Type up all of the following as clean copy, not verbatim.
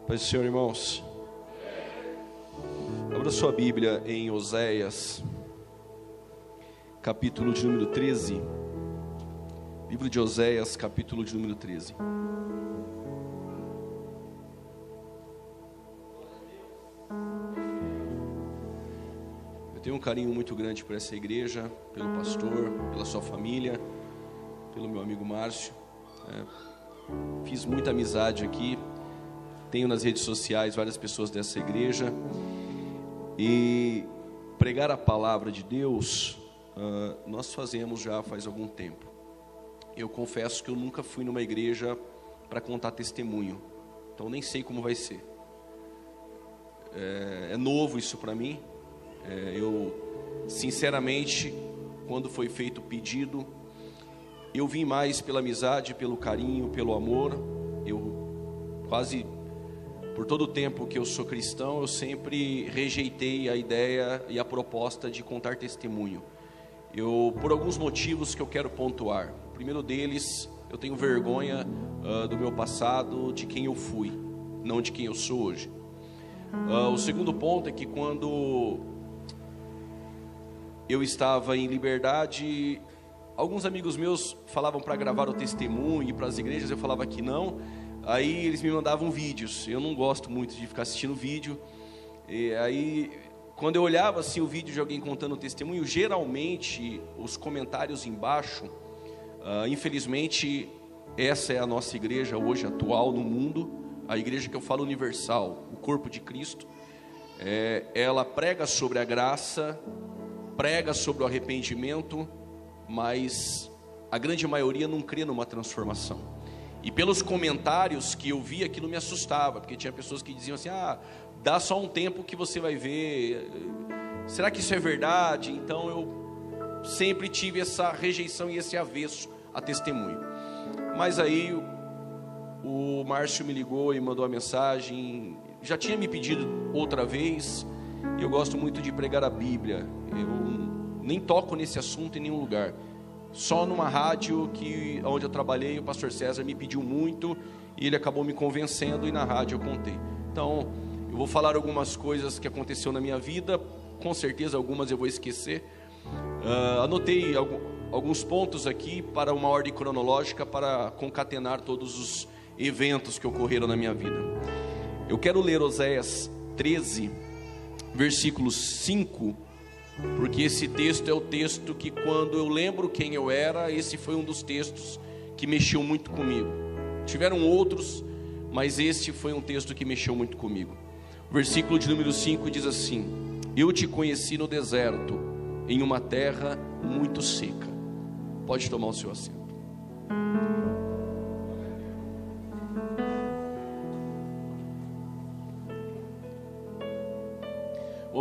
Paz do Senhor, irmãos. Abra sua Bíblia em Oséias, capítulo de número 13. Livro de Oséias, capítulo de número 13. Eu tenho um carinho muito grande por essa igreja, pelo pastor, pela sua família, pelo meu amigo Márcio. Fiz muita amizade aqui. Tenho nas redes sociais várias pessoas dessa igreja. E pregar a palavra de Deus, nós fazemos já faz algum tempo. Eu confesso que eu nunca fui numa igreja para contar testemunho. Então nem sei como vai ser. É novo isso para mim. Eu, sinceramente, quando foi feito o pedido, eu vim mais pela amizade, pelo carinho, pelo amor. Eu quase... Por todo o tempo que eu sou cristão, eu sempre rejeitei a ideia e a proposta de contar testemunho. Por alguns motivos que eu quero pontuar. O primeiro deles, eu tenho vergonha do meu passado, de quem eu fui, não de quem eu sou hoje. O segundo ponto é que quando eu estava em Liberdade, alguns amigos meus falavam para gravar o testemunho e para as igrejas, eu falava que não. Aí eles me mandavam vídeos. Eu não gosto muito de ficar assistindo vídeo. E aí, quando eu olhava assim o vídeo de alguém contando o testemunho, geralmente os comentários embaixo, infelizmente, essa é a nossa igreja hoje atual no mundo, a igreja que eu falo universal, o corpo de Cristo. Ela prega sobre a graça, prega sobre o arrependimento, mas a grande maioria não crê numa transformação. E pelos comentários que eu vi, aquilo me assustava, porque tinha pessoas que diziam assim, dá só um tempo que você vai ver, será que isso é verdade? Então eu sempre tive essa rejeição e esse avesso a testemunho. Mas aí o Márcio me ligou e mandou a mensagem, já tinha me pedido outra vez, eu gosto muito de pregar a Bíblia, eu nem toco nesse assunto em nenhum lugar. Só numa rádio onde eu trabalhei, o pastor César me pediu muito e ele acabou me convencendo e na rádio eu contei. Então, eu vou falar algumas coisas que aconteceu na minha vida, com certeza algumas eu vou esquecer. Anotei alguns pontos aqui para uma ordem cronológica para concatenar todos os eventos que ocorreram na minha vida. Eu quero ler Oséias 13, versículos 5, porque esse texto é o texto que, quando eu lembro quem eu era, esse foi um dos textos que mexeu muito comigo. Tiveram outros, mas este foi um texto que mexeu muito comigo. O versículo de número 5 diz assim: eu te conheci no deserto, em uma terra muito seca. Pode tomar o seu assento.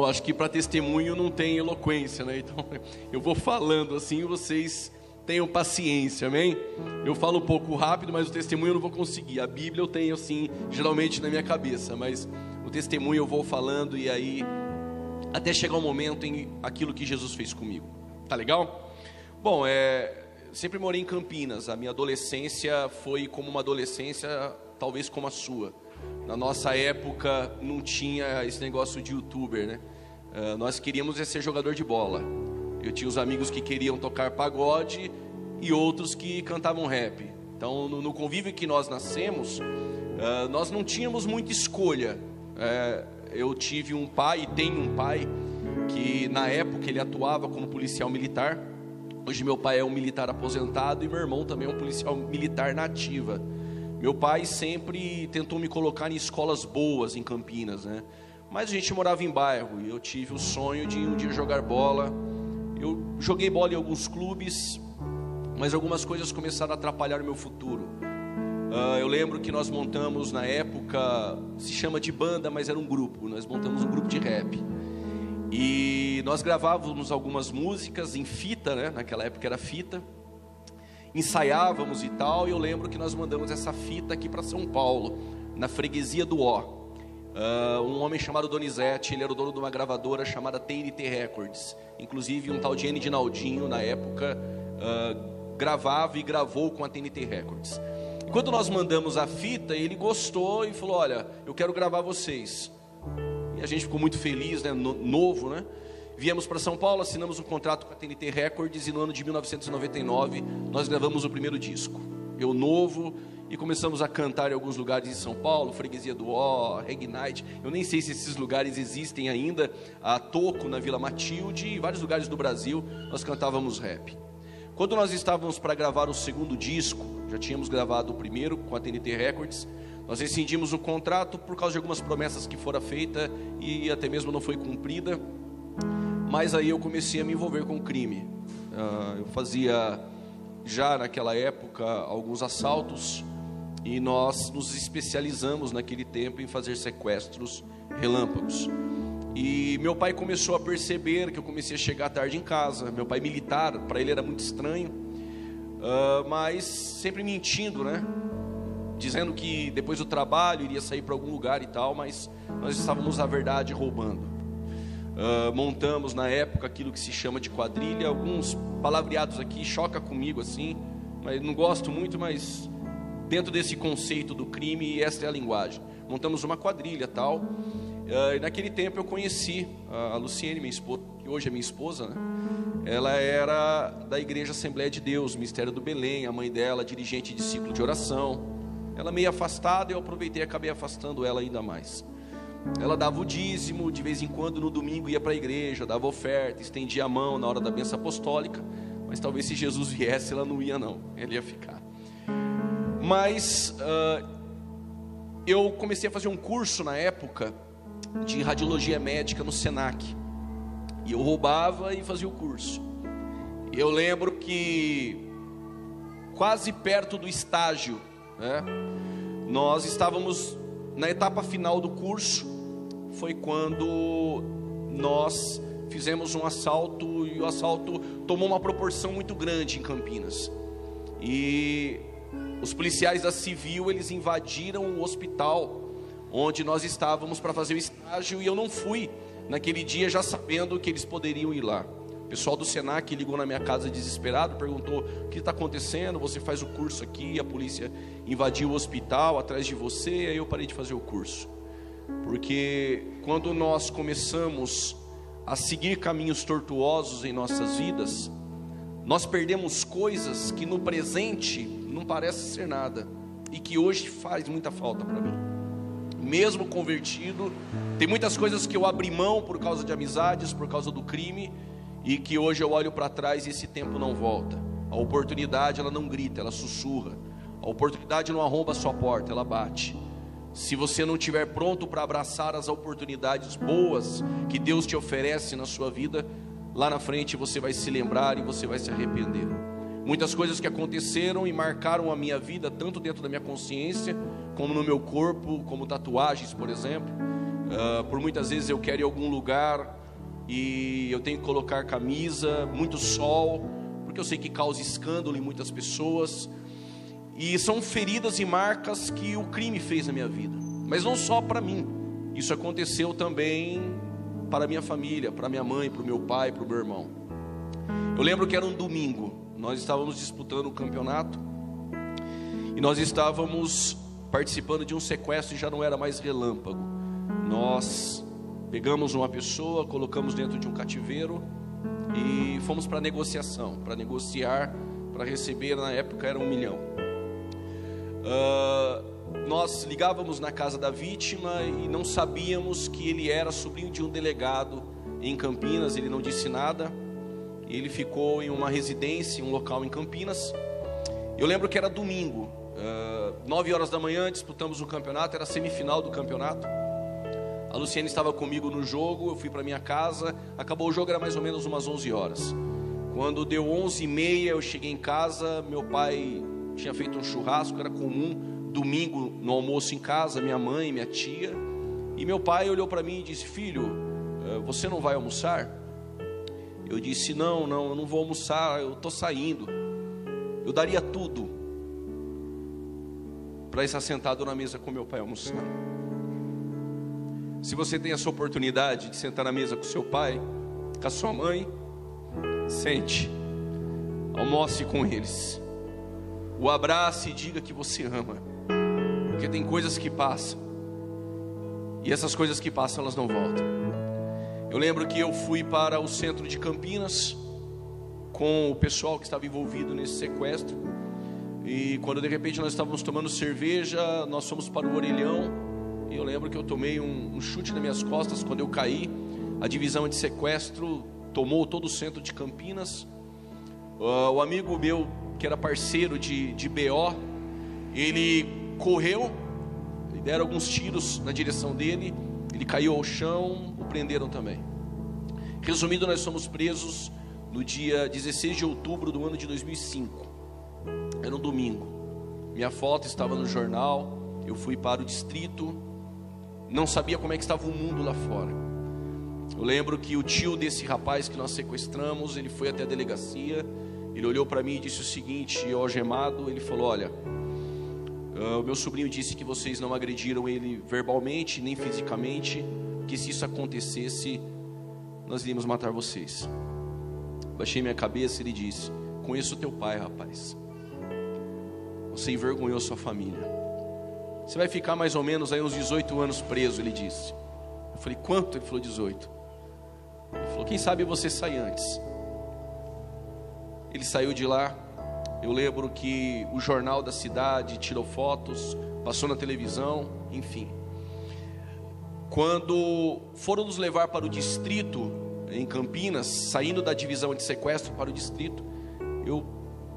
Acho que para testemunho não tem eloquência, né? Então eu vou falando assim, vocês tenham paciência, amém? Eu falo um pouco rápido, mas o testemunho eu não vou conseguir. A Bíblia eu tenho assim, geralmente na minha cabeça, mas o testemunho eu vou falando e aí até chegar um momento em aquilo que Jesus fez comigo. Tá legal? Bom, sempre morei em Campinas. A minha adolescência foi como uma adolescência, talvez como a sua. Na nossa época não tinha esse negócio de youtuber, né? Nós queríamos ser jogador de bola. Eu tinha os amigos que queriam tocar pagode e outros que cantavam rap. Então no convívio que nós nascemos, nós não tínhamos muita escolha. Eu tive um pai e tenho um pai que na época ele atuava como policial militar. Hoje meu pai é um militar aposentado e meu irmão também é um policial militar na ativa. Meu pai sempre tentou me colocar em escolas boas em Campinas, né? Mas a gente morava em bairro e eu tive o sonho de um dia jogar bola. Eu joguei bola em alguns clubes, mas algumas coisas começaram a atrapalhar o meu futuro. Eu lembro que nós montamos na época, se chama de banda, mas era um grupo. Nós montamos um grupo de rap. E nós gravávamos algumas músicas em fita, né? Naquela época era fita. Ensaiávamos e tal, e eu lembro que nós mandamos essa fita aqui para São Paulo, na freguesia do Ó. Um homem chamado Donizete, ele era o dono de uma gravadora chamada TNT Records. Inclusive um tal de Dinaldinho, na época, gravava e gravou com a TNT Records. Quando nós mandamos a fita, ele gostou e falou: olha, eu quero gravar vocês. E a gente ficou muito feliz, né? Novo, né? Viemos para São Paulo, assinamos um contrato com a TNT Records e no ano de 1999 nós gravamos o primeiro disco. Eu novo, e começamos a cantar em alguns lugares em São Paulo, Freguesia do Ó, Reggae Night. Eu nem sei se esses lugares existem ainda, a Toco, na Vila Matilde, e vários lugares do Brasil nós cantávamos rap. Quando nós estávamos para gravar o segundo disco, já tínhamos gravado o primeiro com a TNT Records, nós rescindimos o contrato por causa de algumas promessas que foram feitas e até mesmo não foi cumprida. Mas aí eu comecei a me envolver com o crime. Eu fazia já naquela época alguns assaltos e nós nos especializamos naquele tempo em fazer sequestros relâmpagos. E meu pai começou a perceber que eu comecei a chegar tarde em casa. Meu pai militar, para ele era muito estranho, mas sempre mentindo, né? Dizendo que depois do trabalho iria sair para algum lugar e tal, mas nós estávamos, na verdade, roubando. Montamos na época aquilo que se chama de quadrilha. Alguns palavreados aqui choca comigo assim, mas não gosto muito, mas dentro desse conceito do crime, esta é a linguagem. Montamos uma quadrilha tal. E naquele tempo eu conheci a Luciene, minha esposa, que hoje é minha esposa, né? Ela era da Igreja Assembleia de Deus, Ministério do Belém. A mãe dela, dirigente de ciclo de oração. Ela meio afastada, eu aproveitei e acabei afastando ela ainda mais. Ela dava o dízimo, de vez em quando no domingo ia para a igreja, dava oferta, estendia a mão na hora da bênção apostólica, mas talvez se Jesus viesse ela não ia não, ela ia ficar. Mas eu comecei a fazer um curso na época de radiologia médica no Senac, e eu roubava e fazia o curso. Eu lembro que quase perto do estágio, né, nós estávamos na etapa final do curso. Foi quando nós fizemos um assalto, e o assalto tomou uma proporção muito grande em Campinas. E os policiais da Civil, eles invadiram o hospital onde nós estávamos para fazer o estágio, e eu não fui naquele dia já sabendo que eles poderiam ir lá. O pessoal do Senac ligou na minha casa desesperado, perguntou: o que está acontecendo? Você faz o curso aqui, a polícia invadiu o hospital atrás de você. E aí eu parei de fazer o curso, porque quando nós começamos a seguir caminhos tortuosos em nossas vidas, nós perdemos coisas que no presente não parece ser nada, e que hoje faz muita falta para mim. Mesmo convertido, tem muitas coisas que eu abri mão por causa de amizades, por causa do crime, e que hoje eu olho para trás e esse tempo não volta. A oportunidade, ela não grita, ela sussurra. A oportunidade não arromba a sua porta, ela bate. Se você não estiver pronto para abraçar as oportunidades boas que Deus te oferece na sua vida, lá na frente você vai se lembrar e você vai se arrepender. Muitas coisas que aconteceram e marcaram a minha vida, tanto dentro da minha consciência, como no meu corpo, como tatuagens, por exemplo. Por muitas vezes eu quero ir a algum lugar e eu tenho que colocar camisa, muito sol, porque eu sei que causa escândalo em muitas pessoas. E são feridas e marcas que o crime fez na minha vida. Mas não só para mim, isso aconteceu também para a minha família, para minha mãe, para o meu pai, para o meu irmão. Eu lembro que era um domingo, nós estávamos disputando o campeonato, e nós estávamos participando de um sequestro, e já não era mais relâmpago. Nós pegamos uma pessoa, colocamos dentro de um cativeiro e fomos para negociação, para negociar, para receber, na época era 1 milhão. Nós ligávamos na casa da vítima e não sabíamos que ele era sobrinho de um delegado em Campinas. Ele não disse nada, ele ficou em uma residência, em um local em Campinas. Eu lembro que era domingo, 9 horas da manhã, disputamos o campeonato, era a semifinal do campeonato. A Luciene estava comigo no jogo, eu fui para minha casa, acabou o jogo, era mais ou menos umas 11 horas. Quando deu 11h30, eu cheguei em casa, meu pai tinha feito um churrasco, era comum, domingo no almoço em casa, minha mãe, minha tia. E meu pai olhou para mim e disse: filho, você não vai almoçar? Eu disse: não, eu não vou almoçar, eu estou saindo. Eu daria tudo para estar sentado na mesa com meu pai almoçando. Se você tem essa oportunidade de sentar na mesa com seu pai, com a sua mãe, sente, almoce com eles. o abrace e diga que você ama, porque tem coisas que passam, e essas coisas que passam, elas não voltam. Eu lembro que eu fui para o centro de Campinas com o pessoal que estava envolvido nesse sequestro, e quando de repente nós estávamos tomando cerveja, nós fomos para o Orelhão, e eu lembro que eu tomei um chute nas minhas costas. Quando eu caí, a divisão de sequestro tomou todo o centro de Campinas. O amigo meu, que era parceiro de BO, ele correu, deram alguns tiros na direção dele, ele caiu ao chão, o prenderam também. Resumindo, nós fomos presos no dia 16 de outubro do ano de 2005, era um domingo. Minha foto estava no jornal, eu fui para o distrito, não sabia como é que estava o mundo lá fora. Eu lembro que o tio desse rapaz que nós sequestramos, ele foi até a delegacia, ele olhou para mim e disse o seguinte, algemado, ele falou: olha, o meu sobrinho disse que vocês não agrediram ele verbalmente, nem fisicamente, que se isso acontecesse, nós iríamos matar vocês. Baixei minha cabeça e ele disse: conheço o teu pai, rapaz, você envergonhou sua família, você vai ficar mais ou menos aí uns 18 anos preso, ele disse. Eu falei: quanto? Ele falou: 18. Ele falou: quem sabe você sai antes. Ele saiu de lá. Eu lembro que o jornal da cidade tirou fotos, passou na televisão, enfim. Quando foram nos levar para o distrito em Campinas, saindo da divisão de sequestro para o distrito,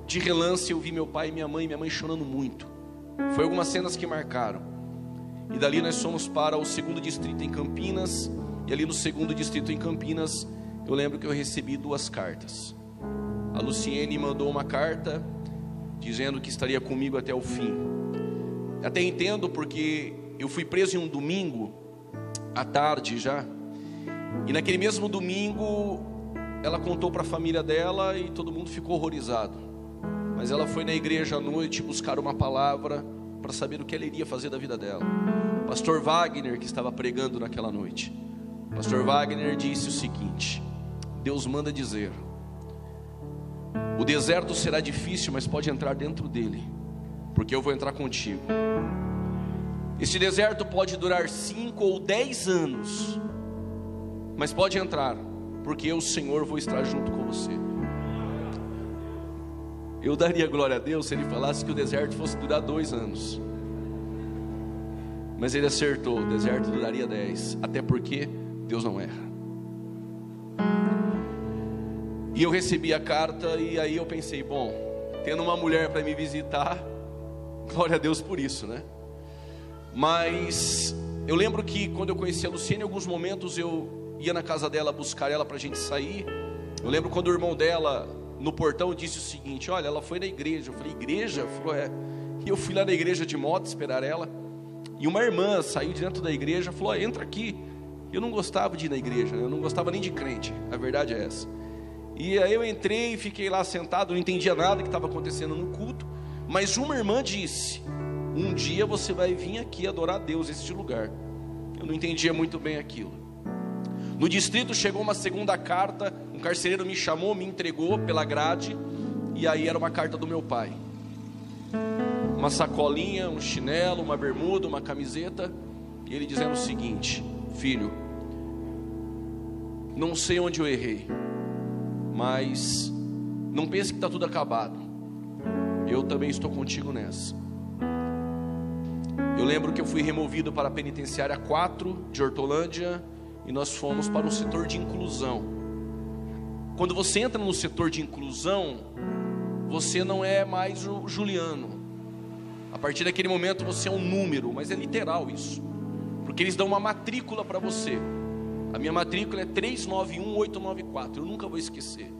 de relance eu vi meu pai e minha mãe chorando muito. Foi algumas cenas que marcaram. E dali nós fomos para o segundo distrito em Campinas, e ali no segundo distrito em Campinas, eu lembro que eu recebi 2 cartas. A Luciene mandou uma carta dizendo que estaria comigo até o fim. Até entendo, porque eu fui preso em um domingo à tarde já, e naquele mesmo domingo ela contou para a família dela e todo mundo ficou horrorizado. Mas ela foi na igreja à noite buscar uma palavra para saber o que ela iria fazer da vida dela. Pastor Wagner, que estava pregando naquela noite, Pastor Wagner disse o seguinte: Deus manda dizer, o deserto será difícil, mas pode entrar dentro dele, porque eu vou entrar contigo. Esse deserto pode durar 5 ou 10 anos, mas pode entrar, porque eu, Senhor, vou estar junto com você. Eu daria glória a Deus se ele falasse que o deserto fosse durar 2 anos. Mas ele acertou, o deserto duraria 10. Até porque Deus não erra. E eu recebi a carta e aí eu pensei, bom, tendo uma mulher para me visitar, glória a Deus por isso, né? Mas eu lembro que quando eu conheci a Luciene, em alguns momentos eu ia na casa dela buscar ela para a gente sair. Eu lembro quando o irmão dela no portão disse o seguinte: olha, ela foi na igreja. Eu falei: igreja? Ela falou: é. E eu fui lá na igreja de moto esperar ela, e uma irmã saiu de dentro da igreja e falou: entra aqui. Eu não gostava de ir na igreja, eu não gostava nem de crente, a verdade é essa. E aí eu entrei e fiquei lá sentado, não entendia nada que estava acontecendo no culto. Mas uma irmã disse: um dia você vai vir aqui adorar a Deus neste lugar. Eu não entendia muito bem aquilo. No distrito chegou uma segunda carta, um carcereiro me chamou, me entregou pela grade, e aí era uma carta do meu pai. Uma sacolinha, um chinelo, uma bermuda, uma camiseta, e ele dizendo o seguinte: filho, não sei onde eu errei, mas não pense que está tudo acabado, eu também estou contigo nessa. Eu lembro que eu fui removido para a penitenciária 4 de Hortolândia, e nós fomos para um setor de inclusão. Quando você entra no setor de inclusão, você não é mais o Juliano. A partir daquele momento você é um número, mas é literal isso, porque eles dão uma matrícula para você. A minha matrícula é 391894, eu nunca vou esquecer,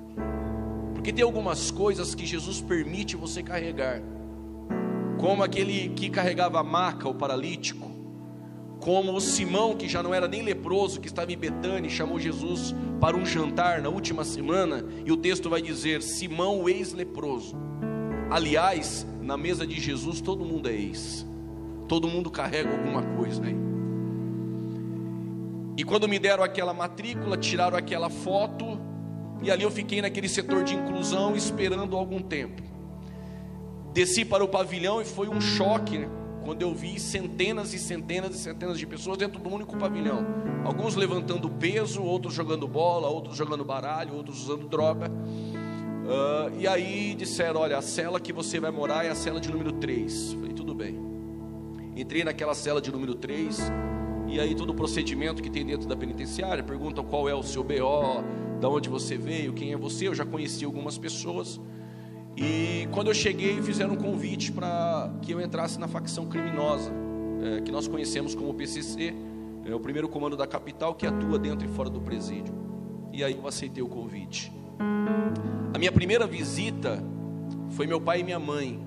porque tem algumas coisas que Jesus permite você carregar, como aquele que carregava a maca, o paralítico, como o Simão, que já não era nem leproso, que estava em Betânia e chamou Jesus para um jantar na última semana, e o texto vai dizer: Simão, o ex-leproso. Aliás, na mesa de Jesus todo mundo é ex, todo mundo carrega alguma coisa aí. E quando me deram aquela matrícula, tiraram aquela foto, e ali eu fiquei naquele setor de inclusão esperando algum tempo. Desci para o pavilhão e foi um choque, né? Quando eu vi centenas e centenas e centenas de pessoas dentro de um único pavilhão. Alguns levantando peso, outros jogando bola, outros jogando baralho, outros usando droga. E aí disseram: olha, a cela que você vai morar é a cela de número 3. Falei, tudo bem. Entrei naquela cela de número 3. E aí todo o procedimento que tem dentro da penitenciária. Perguntam qual é o seu BO, de onde você veio, quem é você. Eu já conheci algumas pessoas. E quando eu cheguei, fizeram um convite para que eu entrasse na facção criminosa, que nós conhecemos como PCC, o primeiro comando da capital que atua dentro e fora do presídio. E aí eu aceitei o convite. A minha primeira visita foi meu pai e minha mãe.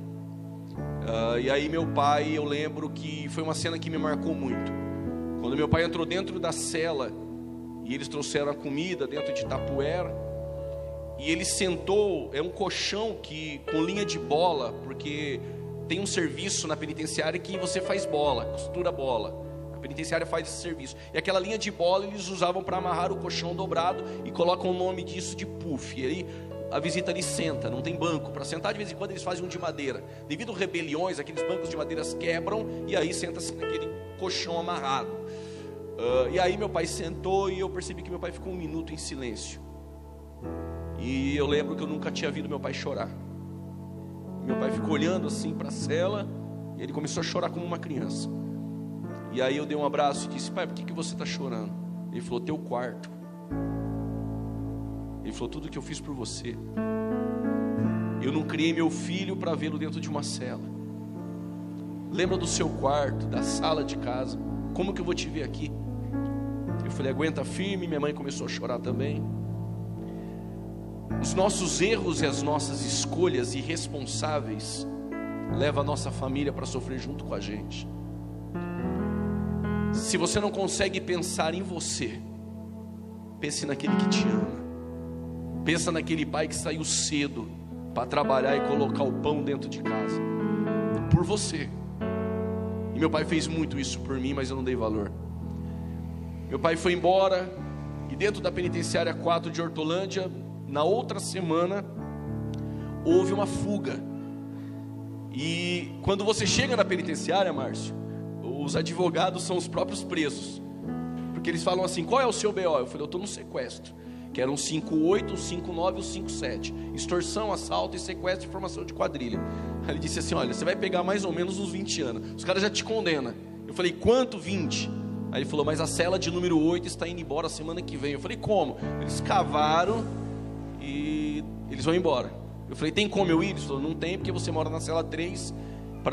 E aí meu pai, eu lembro que foi uma cena que me marcou muito. Quando meu pai entrou dentro da cela e eles trouxeram a comida dentro de tapuera, e ele sentou, é um colchão com linha de bola, porque tem um serviço na penitenciária que você faz bola, costura bola. A penitenciária faz esse serviço. E aquela linha de bola eles usavam para amarrar o colchão dobrado e colocam o nome disso de puff. E aí a visita ali senta, não tem banco para sentar, de vez em quando eles fazem um de madeira. Devido a rebeliões, aqueles bancos de madeira quebram e aí senta-se naquele colchão amarrado. E aí meu pai sentou e eu percebi que meu pai ficou um minuto em silêncio. E eu lembro que eu nunca tinha visto meu pai chorar. Meu pai ficou olhando assim para a cela e ele começou a chorar como uma criança. E aí eu dei um abraço e disse: pai, por que você está chorando? Ele falou: teu quarto. Ele falou: tudo que eu fiz por você. Eu não criei meu filho para vê-lo dentro de uma cela. Lembra do seu quarto, da sala de casa. Como que eu vou te ver aqui? Eu falei: aguenta firme. Minha mãe começou a chorar também. Os nossos erros e as nossas escolhas irresponsáveis levam a nossa família para sofrer junto com a gente. Se você não consegue pensar em você, pense naquele que te ama. Pensa naquele pai que saiu cedo para trabalhar e colocar o pão dentro de casa por você. E meu pai fez muito isso por mim, mas eu não dei valor. Meu pai foi embora e dentro da penitenciária 4 de Hortolândia, na outra semana, houve uma fuga. E quando você chega na penitenciária, Márcio, os advogados são os próprios presos. Porque eles falam assim: qual é o seu BO? Eu falei: eu estou no sequestro. Que eram 58, 59 e 57. Extorsão, assalto e sequestro e formação de quadrilha. Aí ele disse assim: olha, você vai pegar mais ou menos uns 20 anos. Os caras já te condenam. Eu falei: quanto 20? Aí ele falou: mas a cela de número 8 está indo embora semana que vem. Eu falei: como? Eles cavaram e eles vão embora. Eu falei: tem como eu ir? Ele falou: não tem, porque você mora na cela 3.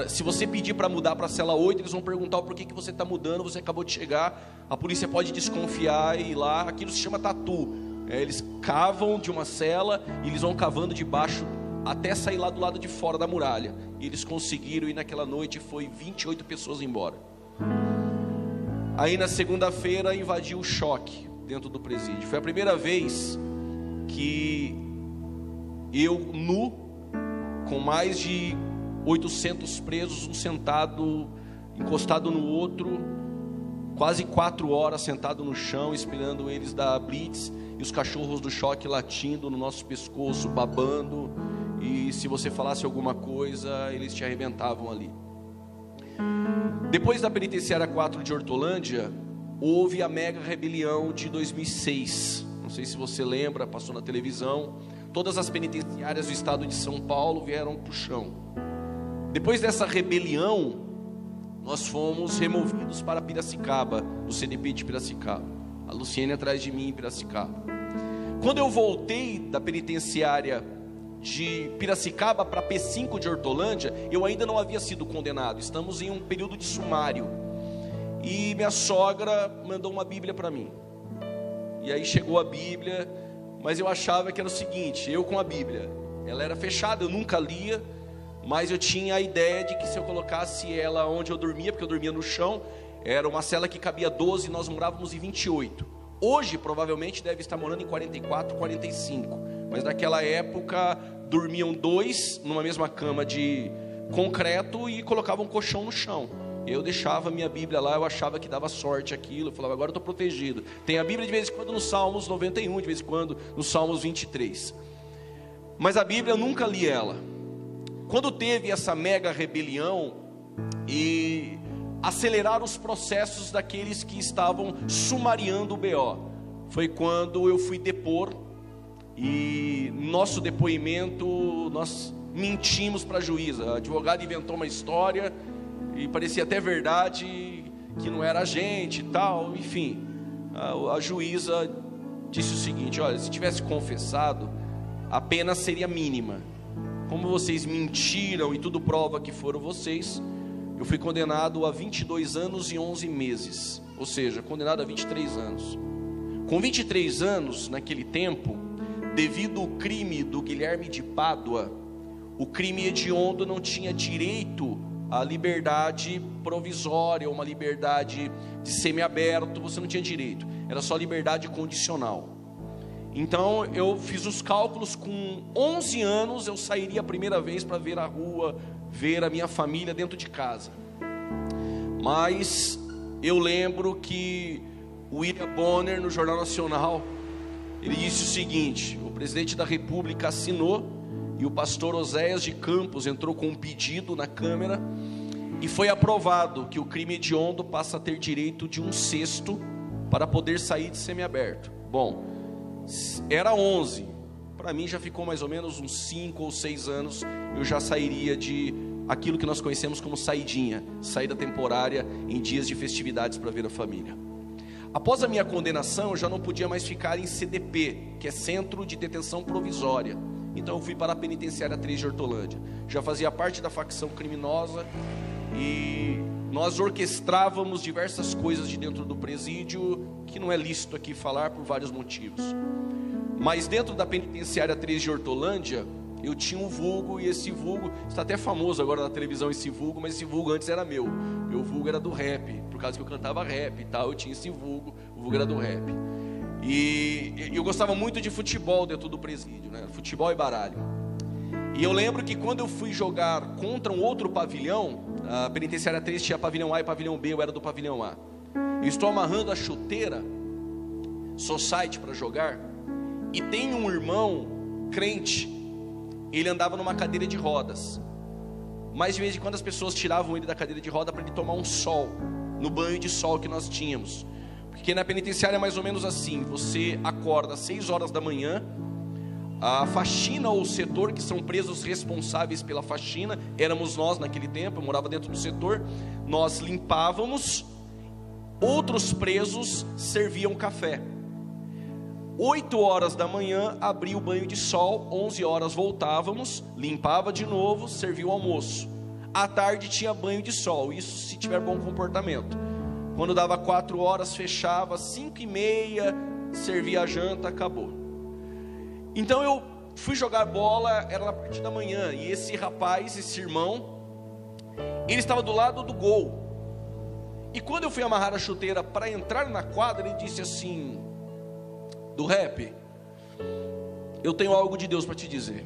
Se você pedir para mudar para a cela 8, eles vão perguntar o porquê que você está mudando. Você acabou de chegar, a polícia pode desconfiar e ir lá. Aquilo se chama tatu. Eles cavam de uma cela e eles vão cavando de baixo até sair lá do lado de fora da muralha. E eles conseguiram, e naquela noite foi 28 pessoas embora. Aí na segunda-feira invadiu o choque dentro do presídio. Foi a primeira vez que eu, nu, com mais de 800 presos, um sentado, encostado no outro, quase 4 horas sentado no chão, esperando eles da blitz, e os cachorros do choque latindo no nosso pescoço, babando, e se você falasse alguma coisa, eles te arrebentavam ali. Depois da penitenciária 4 de Hortolândia, houve a mega rebelião de 2006, não sei se você lembra, passou na televisão. Todas as penitenciárias do estado de São Paulo vieram para o chão. Depois dessa rebelião, nós fomos removidos para Piracicaba, do CDP de Piracicaba. A Luciene atrás de mim em Piracicaba. Quando eu voltei da penitenciária de Piracicaba para P5 de Hortolândia, eu ainda não havia sido condenado. Estamos em um período de sumário. E minha sogra mandou uma Bíblia para mim. E aí chegou a Bíblia, mas eu achava que era o seguinte: eu com a Bíblia, ela era fechada, eu nunca lia, mas eu tinha a ideia de que se eu colocasse ela onde eu dormia, porque eu dormia no chão, era uma cela que cabia 12 e nós morávamos em 28. Hoje provavelmente deve estar morando em 44, 45, mas naquela época dormiam 2 numa mesma cama de concreto e colocavam um colchão no chão. Eu deixava minha Bíblia lá, eu achava que dava sorte aquilo, eu falava: agora eu estou protegido. Tem a Bíblia de vez em quando nos Salmos 91, de vez em quando nos Salmos 23. Mas a Bíblia eu nunca li ela. quando teve essa mega rebelião e acelerar os processos daqueles que estavam sumariando o BO, foi quando eu fui depor, e nosso depoimento nós mentimos para a juíza. A advogada inventou uma história e parecia até verdade, que não era a gente e tal. Enfim, a juíza disse o seguinte: olha, se tivesse confessado, a pena seria mínima. Como vocês mentiram e tudo prova que foram vocês, eu fui condenado a 22 anos e 11 meses, ou seja, condenado a 23 anos. Com 23 anos, naquele tempo, devido ao crime do Guilherme de Pádua, o crime hediondo não tinha direito à liberdade provisória, uma liberdade de semiaberto, você não tinha direito, era só liberdade condicional. Então eu fiz os cálculos, com 11 anos eu sairia a primeira vez para ver a rua, ver a minha família dentro de casa. Mas eu lembro que o William Bonner, no Jornal Nacional, ele disse o seguinte: o presidente da República assinou, e o pastor Oséias de Campos entrou com um pedido na Câmara, e foi aprovado que o crime hediondo passa a ter direito de 1/6 para poder sair de semiaberto. Bom, era 11, para mim já ficou mais ou menos uns 5 ou 6 anos, eu já sairia de aquilo que nós conhecemos como saidinha, saída temporária em dias de festividades para ver a família. Após a minha condenação, eu já não podia mais ficar em CDP, que é Centro de Detenção Provisória. Então eu fui para a Penitenciária 3 de Hortolândia. Já fazia parte da facção criminosa e nós orquestrávamos diversas coisas de dentro do presídio, que não é lícito aqui falar por vários motivos. Mas dentro da Penitenciária 3 de Hortolândia, eu tinha um vulgo, e esse vulgo está até famoso agora na televisão, esse vulgo, mas esse vulgo antes era meu. Meu vulgo era do rap, por causa que eu cantava rap e tal, eu tinha esse vulgo, o vulgo era do rap. E eu gostava muito de futebol dentro do presídio, né? Futebol e baralho. E eu lembro que quando eu fui jogar contra um outro pavilhão, a Penitenciária 3 tinha pavilhão A e pavilhão B, eu era do pavilhão A. Eu estou amarrando a chuteira society para jogar, e tem um irmão crente, ele andava numa cadeira de rodas, mas de vez em quando as pessoas tiravam ele da cadeira de roda para ele tomar um sol, no banho de sol que nós tínhamos, porque na penitenciária é mais ou menos assim: você acorda às 6 horas da manhã, a faxina ou o setor, que são presos responsáveis pela faxina, éramos nós naquele tempo, eu morava dentro do setor, nós limpávamos, outros presos serviam café. 8 horas da manhã abria o banho de sol, 11 horas voltávamos, limpava de novo, servia o almoço. À tarde tinha banho de sol, isso se tiver bom comportamento. Quando dava 4 horas fechava, 5h30 servia a janta, acabou. Então eu fui jogar bola, era na parte da manhã, e esse rapaz, esse irmão, ele estava do lado do gol. E quando eu fui amarrar a chuteira para entrar na quadra, ele disse assim: do rap, eu tenho algo de Deus para te dizer,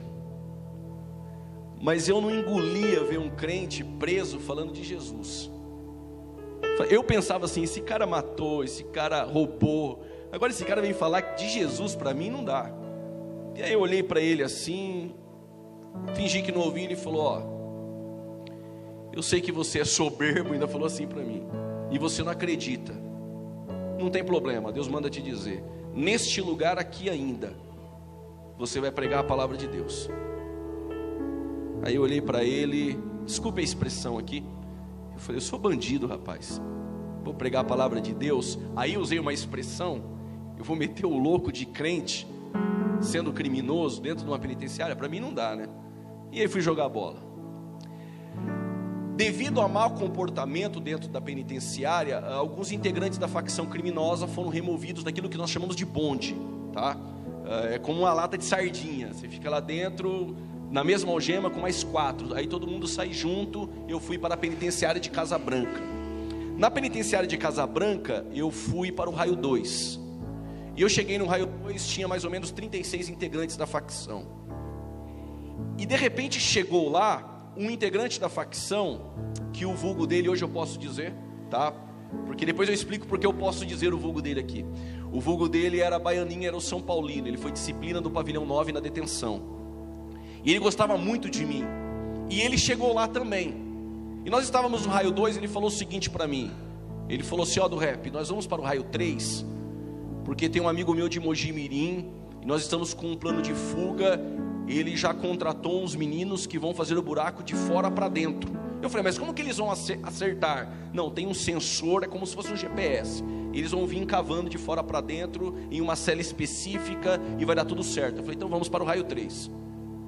mas eu não engolia ver um crente preso falando de Jesus. Eu pensava assim: esse cara matou, esse cara roubou, agora esse cara vem falar de Jesus, para mim não dá. E aí eu olhei para ele assim, fingi que não ouvi, ele falou: ó, eu sei que você é soberbo, ainda falou assim para mim, e você não acredita, não tem problema, Deus manda te dizer, neste lugar aqui ainda, você vai pregar a palavra de Deus. Aí eu olhei para ele, desculpe a expressão aqui, eu falei: eu sou bandido, rapaz, vou pregar a palavra de Deus? Aí eu usei uma expressão: eu vou meter o louco de crente, sendo criminoso dentro de uma penitenciária? Para mim não dá, né? E aí fui jogar bola. Devido ao mau comportamento dentro da penitenciária, alguns integrantes da facção criminosa foram removidos daquilo que nós chamamos de bonde, tá? É como uma lata de sardinha, você fica lá dentro, na mesma algema com mais 4, aí todo mundo sai junto. Eu fui para a penitenciária de Casa Branca. Na penitenciária de Casa Branca, eu fui para o raio 2, e eu cheguei no raio 2, tinha mais ou menos 36 integrantes da facção, e de repente chegou lá um integrante da facção, que o vulgo dele hoje eu posso dizer, tá? Porque depois eu explico porque eu posso dizer o vulgo dele aqui. O vulgo dele era baianinho, era o São Paulino, ele foi disciplina do pavilhão 9 na detenção, e ele gostava muito de mim. E ele chegou lá também. E nós estávamos no raio 2, ele falou o seguinte para mim. Ele falou assim, ó, do rap, nós vamos para o raio 3, porque tem um amigo meu de Mogi Mirim, e nós estamos com um plano de fuga. Ele já contratou uns meninos que vão fazer o buraco de fora para dentro. Eu falei, mas como que eles vão acertar? Não, tem um sensor, é como se fosse um GPS. Eles vão vir cavando de fora para dentro, em uma cela específica, e vai dar tudo certo. Eu falei, então vamos para o raio 3.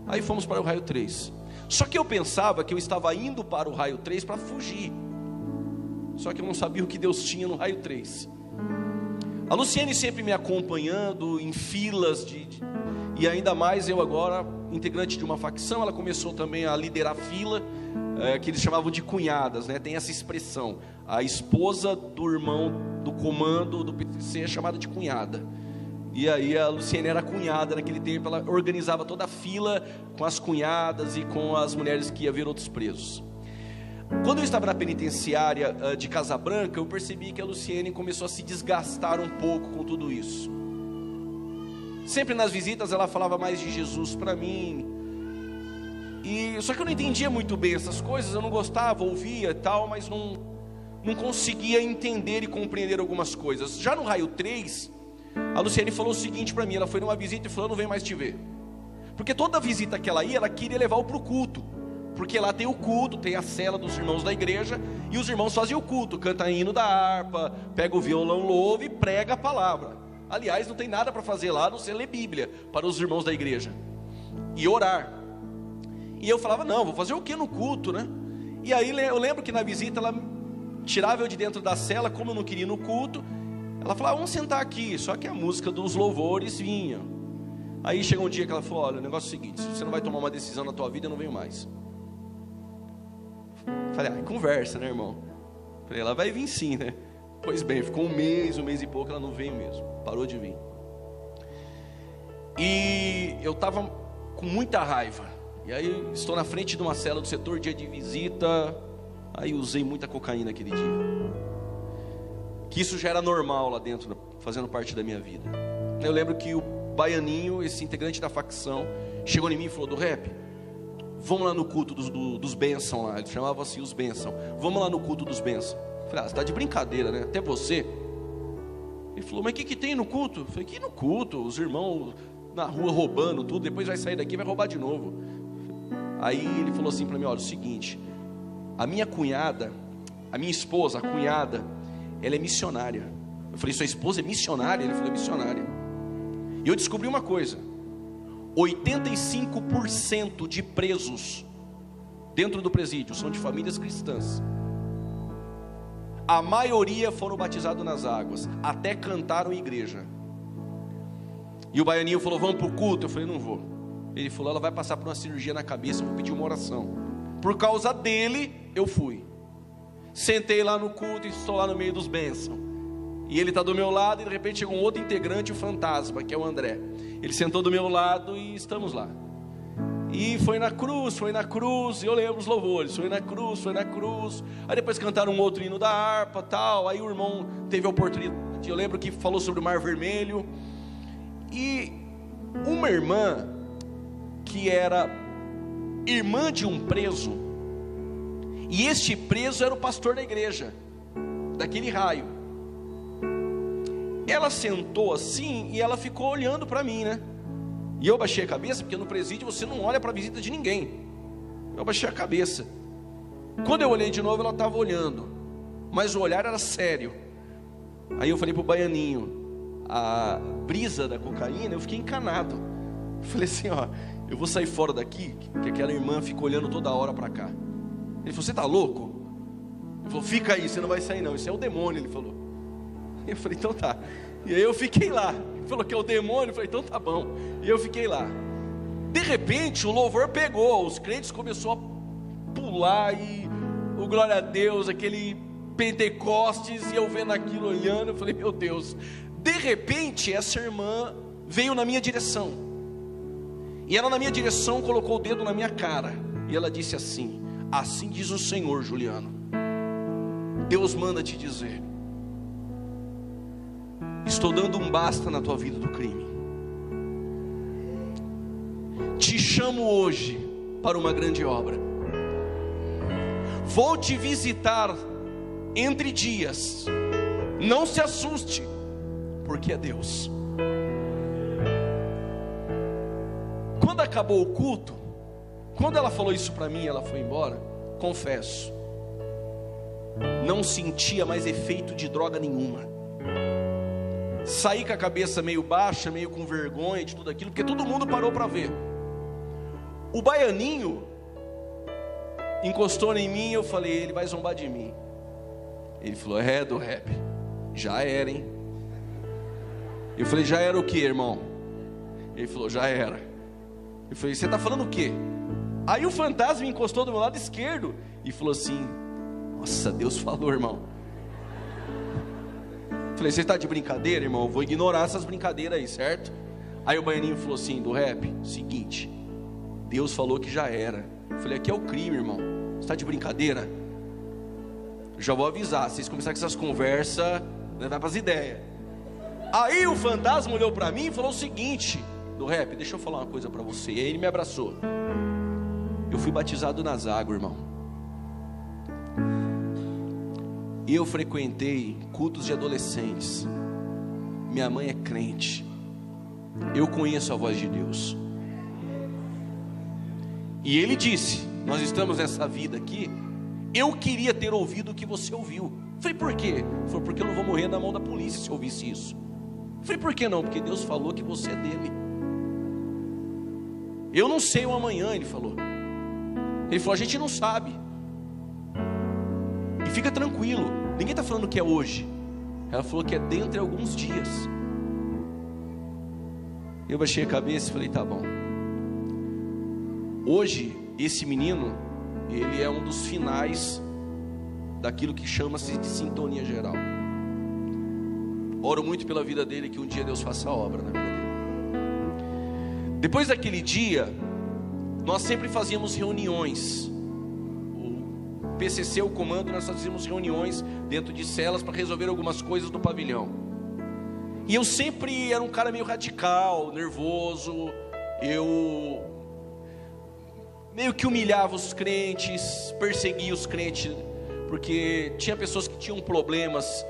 Aí fomos para o raio 3. Só que eu pensava que eu estava indo para o raio 3 para fugir. Só que eu não sabia o que Deus tinha no raio 3. A Luciene sempre me acompanhando em filas e ainda mais eu agora, integrante de uma facção, ela começou também a liderar fila, que eles chamavam de cunhadas, né? Tem essa expressão, a esposa do irmão do comando do PCC é chamada de cunhada. E aí a Luciene era cunhada naquele tempo, ela organizava toda a fila com as cunhadas e com as mulheres que iam ver outros presos. Quando eu estava na penitenciária de Casa Branca, eu percebi que a Luciene começou a se desgastar um pouco com tudo isso. Sempre nas visitas ela falava mais de Jesus para mim. Só que eu não entendia muito bem essas coisas, eu não gostava, ouvia e tal, mas não conseguia entender e compreender algumas coisas. Já no raio 3, a Luciene falou o seguinte para mim, ela foi numa visita e falou, não venho mais te ver. Porque toda visita que ela ia, ela queria levar-o para o culto. Porque lá tem o culto, tem a cela dos irmãos da igreja, e os irmãos fazem o culto, canta hino da harpa, pega o violão, louva e prega a palavra. Aliás, não tem nada para fazer lá, a não ser ler Bíblia para os irmãos da igreja e orar. E eu falava, não, vou fazer o que no culto, né? E aí eu lembro que na visita ela tirava eu de dentro da cela, como eu não queria ir no culto, ela falava, vamos sentar aqui, só que a música dos louvores vinha. Aí chegou um dia que ela falou, olha, o negócio é o seguinte, se você não vai tomar uma decisão na tua vida, eu não venho mais. Falei, conversa, né, irmão? Falei, ela vai vir sim, né? Pois bem, ficou um mês e pouco, ela não veio mesmo, parou de vir. E eu estava com muita raiva. E aí estou na frente de uma cela do setor, dia de visita. Aí usei muita cocaína aquele dia. Que isso já era normal lá dentro, fazendo parte da minha vida. Eu lembro que o Baianinho, esse integrante da facção, chegou em mim e falou, do rap, vamos lá no culto dos bênção lá. Eles chamavam assim os bênção. Vamos lá no culto dos bênção. Eu falei, você está de brincadeira, né? Até você. Ele falou, mas o que tem no culto? Eu falei, que no culto? Os irmãos na rua roubando tudo, depois vai sair daqui e vai roubar de novo. Aí ele falou assim para mim, olha, o seguinte, a minha cunhada, a minha esposa, a cunhada, ela é missionária. Eu falei, sua esposa é missionária? Ele falou, é missionária. E eu descobri uma coisa, 85% de presos dentro do presídio são de famílias cristãs. A maioria foram batizados nas águas, até cantaram em igreja. E o Baianinho falou, vamos para o culto? Eu falei, não vou. Ele falou, ela vai passar por uma cirurgia na cabeça, eu vou pedir uma oração. Por causa dele, eu fui. Sentei lá no culto e estou lá no meio dos bênçãos. E ele está do meu lado e de repente chegou um outro integrante, o fantasma, que é o André. Ele sentou do meu lado e estamos lá. E foi na cruz, e eu lembro os louvores, foi na cruz. Aí depois cantaram um outro hino da harpa, tal. Aí o irmão teve a oportunidade, eu lembro que falou sobre o Mar Vermelho. E uma irmã, que era irmã de um preso, e este preso era o pastor da igreja, daquele raio. Ela sentou assim, e ela ficou olhando para mim, né? E eu baixei a cabeça, porque no presídio você não olha para a visita de ninguém. Eu baixei a cabeça. Quando eu olhei de novo, ela estava olhando, mas o olhar era sério. Aí eu falei para o Baianinho, a brisa da cocaína, eu fiquei encanado. Eu falei assim, ó, eu vou sair fora daqui, que aquela irmã fica olhando toda hora para cá. Ele falou, você está louco? Ele falou, fica aí, você não vai sair não, isso é o demônio, ele falou. Eu falei, então tá. E aí eu fiquei lá. Ele falou que é o demônio, eu falei, então tá bom. E eu fiquei lá. De repente o louvor pegou, os crentes começaram a pular e o glória a Deus, aquele Pentecostes, e eu vendo aquilo, olhando, eu falei, meu Deus. De repente essa irmã veio na minha direção, e ela na minha direção colocou o dedo na minha cara, e ela disse assim, assim diz o Senhor, Juliano, Deus manda te dizer, estou dando um basta na tua vida do crime, te chamo hoje para uma grande obra. vou te visitar entre dias, não se assuste, porque é Deus. Quando acabou o culto, quando ela falou isso para mim, ela foi embora, confesso, não sentia mais efeito de droga nenhuma. Saí com a cabeça meio baixa, meio com vergonha de tudo aquilo, porque todo mundo parou para ver. O baianinho encostou em mim e eu falei, ele vai zombar de mim. Ele falou, é do rap. Já era, hein? Eu falei, já era o que, irmão? Ele falou, já era. Eu falei, você tá falando o quê? Aí o fantasma encostou do meu lado esquerdo e falou assim, nossa, Deus falou, irmão. Eu falei, você está de brincadeira, irmão? Eu vou ignorar essas brincadeiras aí, certo? Aí o baianinho falou assim, do rap, seguinte, Deus falou que já era. Eu falei, aqui é o crime, irmão. Você está de brincadeira? Eu já vou avisar, se vocês começarem com essas conversas, vai para as ideias. Aí o fantasma olhou para mim e falou o seguinte, do rap, deixa eu falar uma coisa para você. E aí ele me abraçou. Eu fui batizado nas águas, irmão. Eu frequentei cultos de adolescentes. Minha mãe é crente. Eu conheço a voz de Deus. E ele disse, nós estamos nessa vida aqui, eu queria ter ouvido o que você ouviu. Falei, por quê? Falei, porque eu não vou morrer na mão da polícia se eu ouvisse isso. Falei, por que não? Porque Deus falou que você é dele. Eu não sei o amanhã, ele falou. Ele falou, a gente não sabe. E fica tranquilo, ninguém está falando que é hoje. Ela falou que é dentro de alguns dias. Eu baixei a cabeça e falei, tá bom. Hoje, esse menino, ele é um dos finais daquilo que chama-se de sintonia geral. Oro muito pela vida dele, que um dia Deus faça a obra na vida dele. Depois daquele dia, nós sempre fazíamos reuniões. O PCC, o comando, nós fazíamos reuniões dentro de celas para resolver algumas coisas do pavilhão. E eu sempre era um cara meio radical, nervoso. Eu meio que humilhava os crentes, perseguia os crentes, porque tinha pessoas que tinham problemas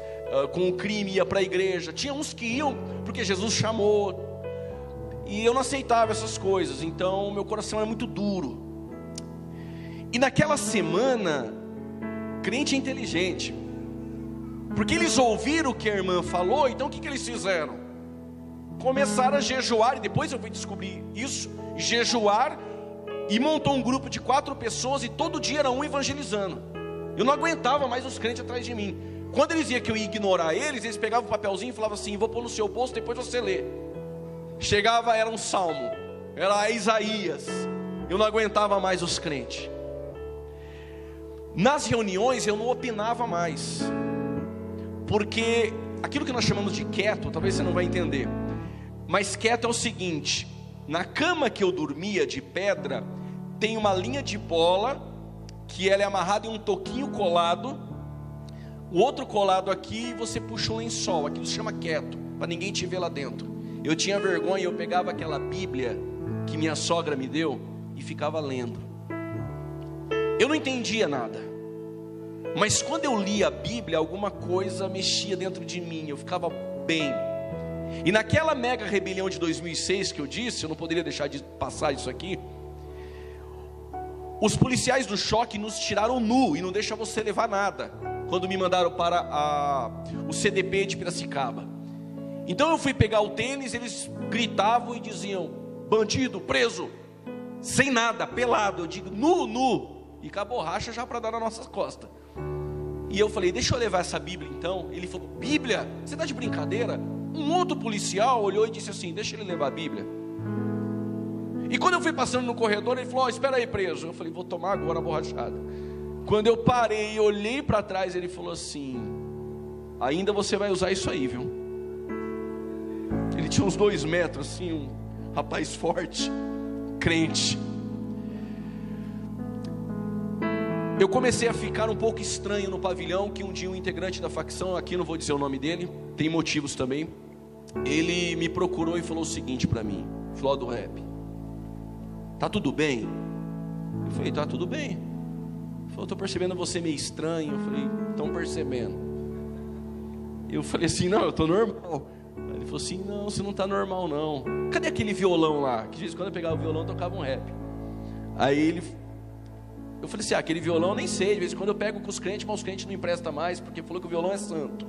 com o crime, ia para a igreja. Tinha uns que iam porque Jesus chamou. E eu não aceitava essas coisas, então meu coração era muito duro. E naquela semana, crente é inteligente, porque eles ouviram o que a irmã falou. Então o que eles fizeram? Começaram a jejuar, e depois eu fui descobrir isso, jejuar, e montou um grupo de 4 pessoas, e todo dia era um evangelizando. Eu não aguentava mais os crentes atrás de mim. Quando eles iam que eu ia ignorar eles pegavam um papelzinho e falavam assim, vou pôr no seu bolso, depois você lê. Chegava, era um salmo, era Isaías. Eu não aguentava mais os crentes. Nas reuniões eu não opinava mais, porque aquilo que nós chamamos de quieto, talvez você não vai entender, mas quieto é o seguinte: na cama que eu dormia de pedra, tem uma linha de bola, que ela é amarrada em um toquinho colado, o outro colado aqui, e você puxa um lençol. Aquilo se chama quieto, para ninguém te ver lá dentro. Eu tinha vergonha, eu pegava aquela Bíblia que minha sogra me deu e ficava lendo. Eu não entendia nada, mas quando eu lia a Bíblia, alguma coisa mexia dentro de mim, eu ficava bem. E naquela mega rebelião de 2006 que eu disse, eu não poderia deixar de passar isso aqui. Os policiais do choque nos tiraram nu e não deixam você levar nada, quando me mandaram para o CDP de Piracicaba. Então eu fui pegar o tênis, eles gritavam e diziam, bandido, preso, sem nada, pelado. Eu digo, nu, e com a borracha já para dar nas nossas costas. E eu falei, deixa eu levar essa Bíblia então. Ele falou, Bíblia? Você está de brincadeira? Um outro policial olhou e disse assim, deixa ele levar a Bíblia. E quando eu fui passando no corredor, ele falou, espera aí, preso. Eu falei, vou tomar agora a borrachada. Quando eu parei e olhei para trás, ele falou assim, ainda você vai usar isso aí, viu? Ele tinha uns 2 metros, assim, um rapaz forte, crente. Eu comecei a ficar um pouco estranho no pavilhão, que um dia um integrante da facção, aqui não vou dizer o nome dele, tem motivos também, ele me procurou e falou o seguinte para mim, falou, do rap, tá tudo bem? Eu falei, tá tudo bem. falou, estou percebendo você meio estranho. Eu falei, estão percebendo? Eu falei assim, não, eu estou normal. Aí ele falou assim, não, você não está normal não. Cadê aquele violão lá? Que de vez em quando eu pegava o violão, eu tocava um rap. Aí eu falei assim, aquele violão eu nem sei, de vez em quando eu pego com os crentes, mas os crentes não emprestam mais, porque falou que o violão é santo.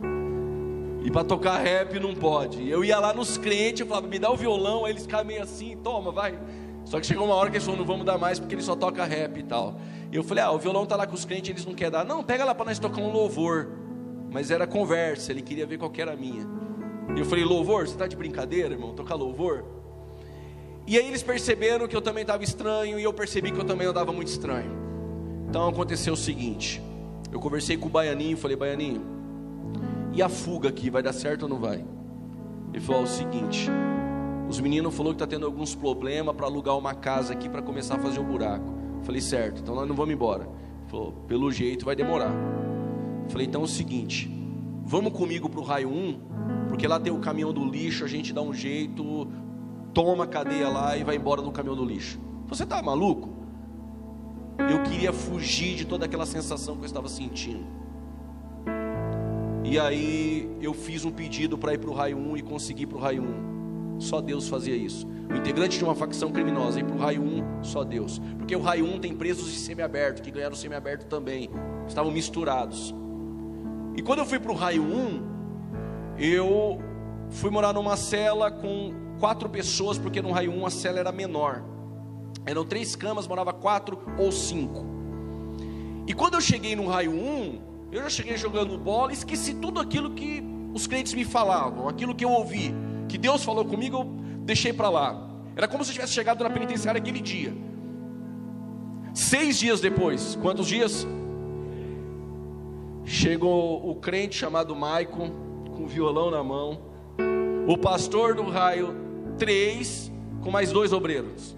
E para tocar rap não pode. Eu ia lá nos crentes, eu falava, me dá o violão, aí eles ficavam meio assim, toma, vai. Só que chegou uma hora que eles falaram, não vamos dar mais, porque ele só toca rap e tal. E eu falei, o violão tá lá com os crentes, eles não querem dar. Não, pega lá para nós tocar um louvor. Mas era conversa, ele queria ver qual que era a minha. E eu falei, louvor? Você tá de brincadeira, irmão? Tocar louvor? E aí eles perceberam que eu também estava estranho, e eu percebi que eu também andava muito estranho. Então aconteceu o seguinte, eu conversei com o Baianinho, falei, Baianinho, e a fuga aqui, vai dar certo ou não vai? Ele falou, o seguinte, os meninos falaram que está tendo alguns problemas para alugar uma casa aqui para começar a fazer o buraco. Eu falei, certo, então nós não vamos embora. Ele falou, pelo jeito vai demorar. Eu falei, então é o seguinte, vamos comigo para o raio 1, porque lá tem o caminhão do lixo, a gente dá um jeito, toma a cadeia lá e vai embora no caminhão do lixo. Você tá maluco? Eu queria fugir de toda aquela sensação que eu estava sentindo. E aí eu fiz um pedido para ir para o raio 1 e consegui para o raio 1. Só Deus fazia isso. O integrante de uma facção criminosa ir para o raio 1, só Deus. Porque o raio 1 tem presos de semiaberto, que ganharam semiaberto também. Estavam misturados. E quando eu fui para o raio 1, eu fui morar numa cela com 4 pessoas, porque no raio 1 a cela era menor. Eram 3 camas, morava 4 ou 5. E quando eu cheguei no raio 1, eu já cheguei jogando bola e esqueci tudo aquilo que os crentes me falavam, aquilo que eu ouvi, que Deus falou comigo, eu deixei para lá. Era como se eu tivesse chegado na penitenciária aquele dia. 6 dias depois, quantos dias? Chegou o crente chamado Maicon, com o violão na mão, o pastor do raio 3, com mais 2 obreiros.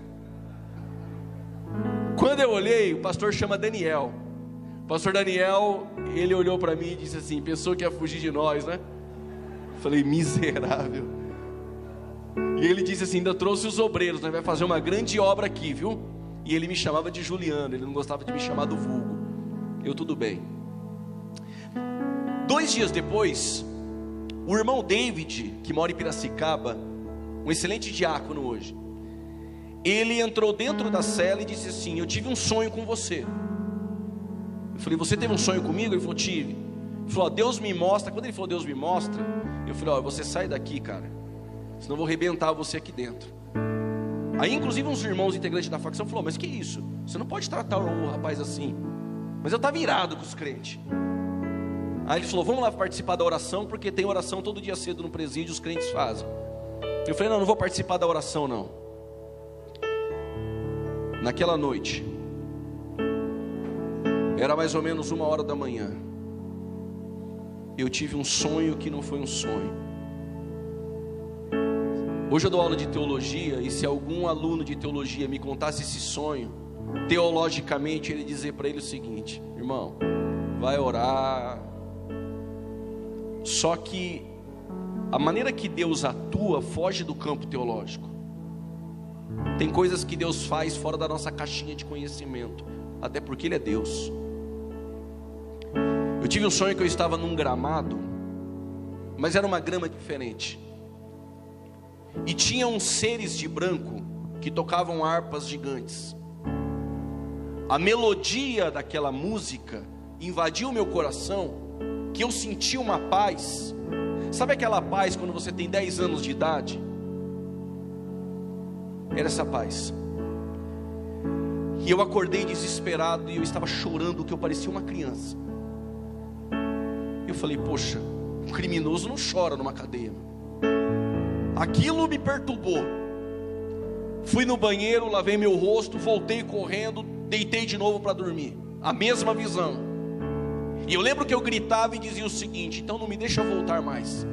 Quando eu olhei, o pastor chama Daniel. O pastor Daniel, ele olhou para mim e disse assim, pensou que ia fugir de nós, né? Falei, miserável. E ele disse assim, ainda trouxe os obreiros, nós vamos fazer uma grande obra aqui, viu? E ele me chamava de Juliano, ele não gostava de me chamar do vulgo. Eu, tudo bem. 2 dias depois, o irmão David, que mora em Piracicaba, um excelente diácono hoje, ele entrou dentro da cela e disse assim, eu tive um sonho com você. Eu falei, você teve um sonho comigo? Ele falou, tive. Ele falou, Deus me mostra. Quando ele falou, Deus me mostra, eu falei, você sai daqui, cara, senão eu vou arrebentar você aqui dentro. Aí inclusive uns irmãos integrantes da facção falaram, mas que isso? Você não pode tratar o rapaz assim. Mas eu estava irado com os crentes. Aí ele falou, vamos lá participar da oração, porque tem oração todo dia cedo no presídio, os crentes fazem. Eu falei, não vou participar da oração não. Naquela noite, era mais ou menos 1h da manhã, eu tive um sonho que não foi um sonho. Hoje eu dou aula de teologia, e se algum aluno de teologia me contasse esse sonho, teologicamente, eu ia dizer para ele o seguinte, irmão, vai orar. Só que a maneira que Deus atua foge do campo teológico. Tem coisas que Deus faz fora da nossa caixinha de conhecimento, até porque Ele é Deus. Eu tive um sonho que eu estava num gramado, mas era uma grama diferente, e tinha uns seres de branco que tocavam harpas gigantes. A melodia daquela música invadiu o meu coração, que eu senti uma paz. Sabe aquela paz quando você tem 10 anos de idade? Era essa paz. E eu acordei desesperado, e eu estava chorando, que eu parecia uma criança. Eu falei, poxa, um criminoso não chora numa cadeia. Aquilo me perturbou. Fui no banheiro, lavei meu rosto, voltei correndo, deitei de novo para dormir. A mesma visão. E eu lembro que eu gritava e dizia o seguinte, então não me deixa voltar mais,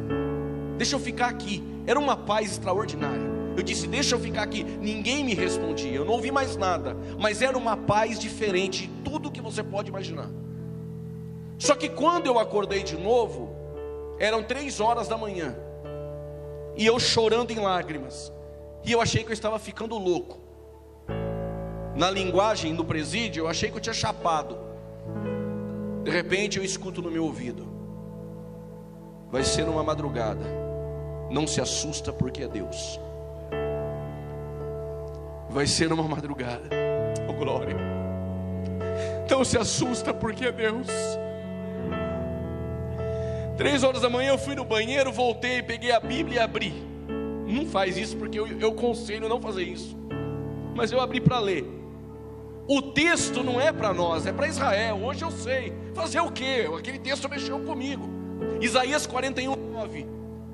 deixa eu ficar aqui. Era uma paz extraordinária. Eu disse, deixa eu ficar aqui. Ninguém me respondia, eu não ouvi mais nada, mas era uma paz diferente de tudo que você pode imaginar. Só que quando eu acordei de novo, eram 3h da manhã, e eu chorando em lágrimas, e eu achei que eu estava ficando louco. Na linguagem do presídio, eu achei que eu tinha chapado. De repente eu escuto no meu ouvido: vai ser numa madrugada, não se assusta porque é Deus. Vai ser numa madrugada, oh glória, não se assusta porque é Deus. 3 horas da manhã eu fui no banheiro, voltei, peguei a Bíblia e abri. Não faz isso porque eu aconselho não fazer isso, mas eu abri para ler. O texto não é para nós, é para Israel. Hoje eu sei fazer o quê? Aquele texto mexeu comigo. Isaías 41:9.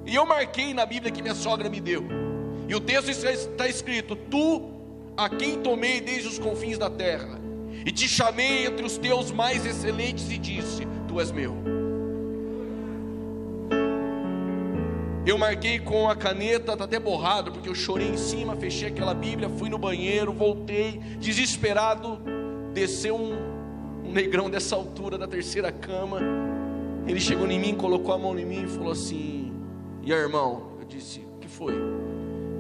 E eu marquei na Bíblia que minha sogra me deu. E o texto está escrito: tu, a quem tomei desde os confins da terra, e te chamei entre os teus mais excelentes, e disse: tu és meu. Eu marquei com a caneta, está até borrado, porque eu chorei em cima, fechei aquela Bíblia, fui no banheiro, voltei, desesperado. Desceu um negrão dessa altura, da terceira cama. Ele chegou em mim, colocou a mão em mim e falou assim: e aí, irmão? Eu disse: o que foi?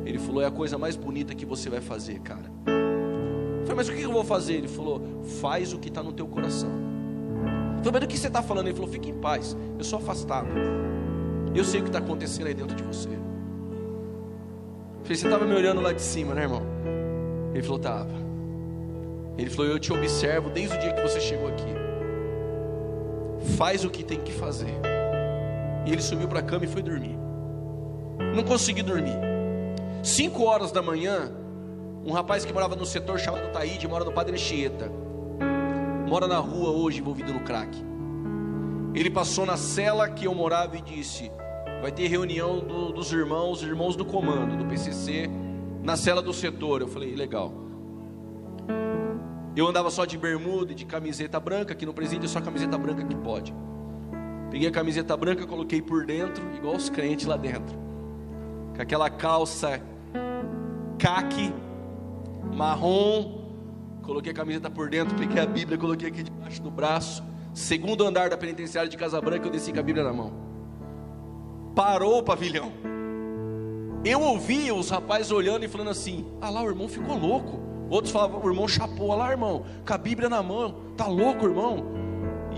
Ele falou: é a coisa mais bonita que você vai fazer, cara. Eu falei: mas o que eu vou fazer? Ele falou: faz o que está no teu coração. Eu falei: mas do que você está falando? Ele falou: fique em paz, eu sou afastado, eu sei o que está acontecendo aí dentro de você. Eu falei: você estava me olhando lá de cima, né, irmão? Ele falou: estava. Ele falou: eu te observo desde o dia que você chegou aqui. Faz o que tem que fazer. E ele subiu para a cama e foi dormir. Não consegui dormir. 5 horas da manhã, um rapaz que morava no setor chamado Taíde, mora no Padre Anchieta, mora na rua hoje, envolvido no crack. Ele passou na cela que eu morava e disse: vai ter reunião dos irmãos do comando, do PCC, na cela do setor. Eu falei: legal. Eu andava só de bermuda e de camiseta branca, aqui no presídio é só camiseta branca que pode. Peguei a camiseta branca, coloquei por dentro, igual os crentes lá dentro, com aquela calça caque, marrom. Coloquei a camiseta por dentro, peguei a Bíblia, coloquei aqui debaixo do braço. Segundo andar da penitenciária de Casa Branca, eu desci com a Bíblia na mão. Parou o pavilhão. Eu ouvi os rapazes olhando e falando assim: ah lá, o irmão ficou louco. Outros falavam: o irmão chapou. Ah lá, irmão, com a Bíblia na mão, tá louco, irmão?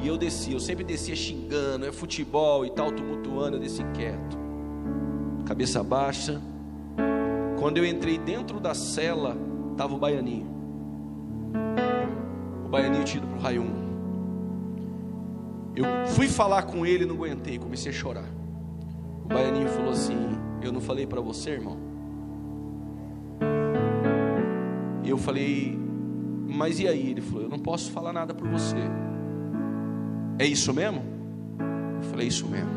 E eu desci, eu sempre descia xingando, é futebol e tal, tumultuando. Eu desci quieto, cabeça baixa. Quando eu entrei dentro da cela, estava o baianinho. O baianinho tinha ido para o raio 1. Eu fui falar com ele, não aguentei, comecei a chorar. O baianinho falou assim: eu não falei para você, irmão? Eu falei: mas e aí? Ele falou: eu não posso falar nada por você. É isso mesmo? Eu falei: é isso mesmo.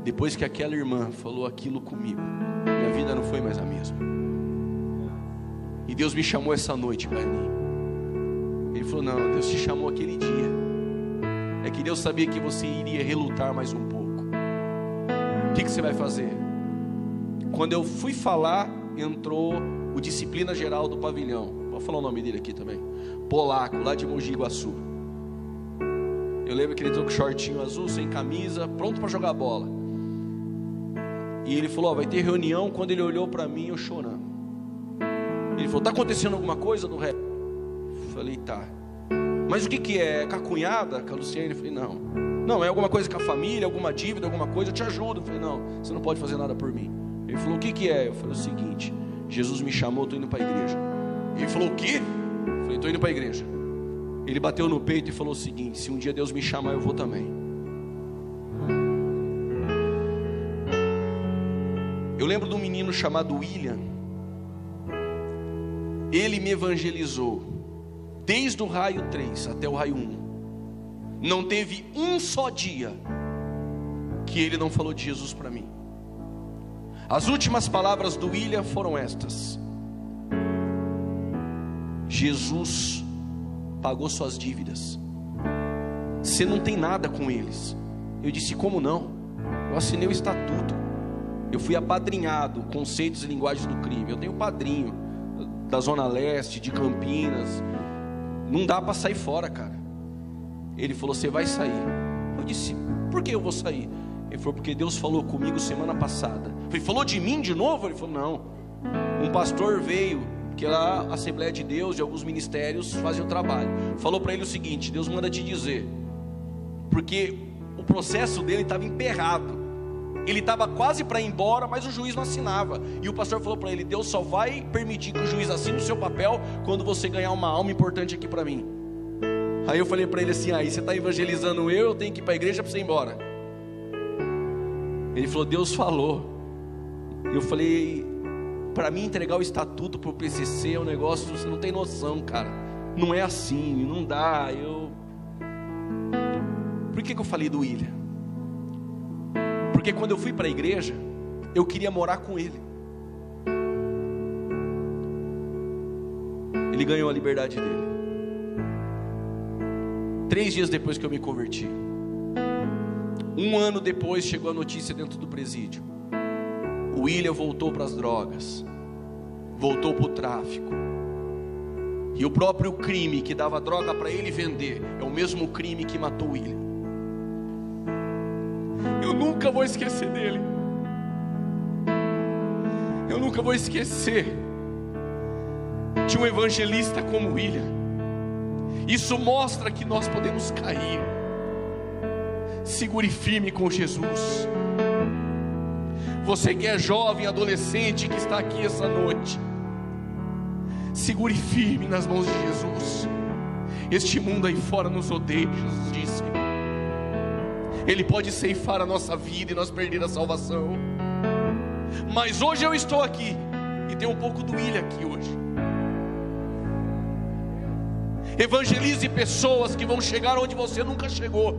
Depois que aquela irmã falou aquilo comigo, minha vida não foi mais a mesma. E Deus me chamou essa noite, baianinho. Ele falou: não, Deus te chamou aquele dia. É que Deus sabia que você iria relutar mais um pouco. O que você vai fazer? Quando eu fui falar, entrou o disciplina geral do pavilhão. Vou falar o nome dele aqui também. Polaco, lá de Mogi Guaçu. Eu lembro que ele entrou com shortinho azul, sem camisa, pronto para jogar bola. E ele falou: vai ter reunião. Quando ele olhou para mim, eu chorando. Ele falou: tá acontecendo alguma coisa no rap? Falei: tá. Mas o que é? Com a cunhada, com a Luciane? Eu falei: não. Não, é alguma coisa com a família, alguma dívida, alguma coisa, eu te ajudo. Eu falei: não, você não pode fazer nada por mim. Ele falou: o que é? Eu falei o seguinte: Jesus me chamou, estou indo para a igreja. Ele falou: o quê? Eu falei: estou indo para a igreja. Ele bateu no peito e falou o seguinte: se um dia Deus me chamar, eu vou também. Eu lembro de um menino chamado William. Ele me evangelizou desde o raio 3 até o raio 1. Não teve um só dia que ele não falou de Jesus para mim. As últimas palavras do William foram estas: Jesus pagou suas dívidas, você não tem nada com eles. Eu disse: como não? Eu assinei o estatuto, eu fui apadrinhado, conceitos e linguagens do crime. Eu tenho padrinho da Zona Leste, de Campinas. Não dá para sair fora, cara. Ele falou: você vai sair. Eu disse: por que eu vou sair? Ele falou: porque Deus falou comigo semana passada. Eu falei: falou de mim de novo? Ele falou: não. Um pastor veio, que lá a Assembleia de Deus e alguns ministérios fazem o trabalho. Falou para ele o seguinte: Deus manda te dizer porque o processo dele estava emperrado. Ele estava quase para ir embora, mas o juiz não assinava. E o pastor falou para ele: Deus só vai permitir que o juiz assine o seu papel quando você ganhar uma alma importante aqui para mim. Aí eu falei para ele assim: aí você está evangelizando eu tenho que ir para a igreja para você ir embora. Ele falou: Deus falou. Eu falei: para mim entregar o estatuto para o PCC é um negócio, você não tem noção, cara. Não é assim, não dá. Por que eu falei do William? Porque quando eu fui para a igreja, eu queria morar com ele. Ele ganhou a liberdade dele. 3 dias depois que eu me converti, 1 ano depois, chegou a notícia dentro do presídio: o William voltou para as drogas, voltou para o tráfico. E o próprio crime que dava droga para ele vender é o mesmo crime que matou o William. Eu nunca vou esquecer dele. Eu nunca vou esquecer de um evangelista como William. Isso mostra que nós podemos cair. Segure firme com Jesus. Você que é jovem, adolescente, que está aqui essa noite, segure firme nas mãos de Jesus. Este mundo aí fora nos odeia, Jesus disse. Ele pode ceifar a nossa vida e nós perder a salvação. Mas hoje eu estou aqui e tem um pouco do William aqui hoje. Evangelize pessoas que vão chegar onde você nunca chegou.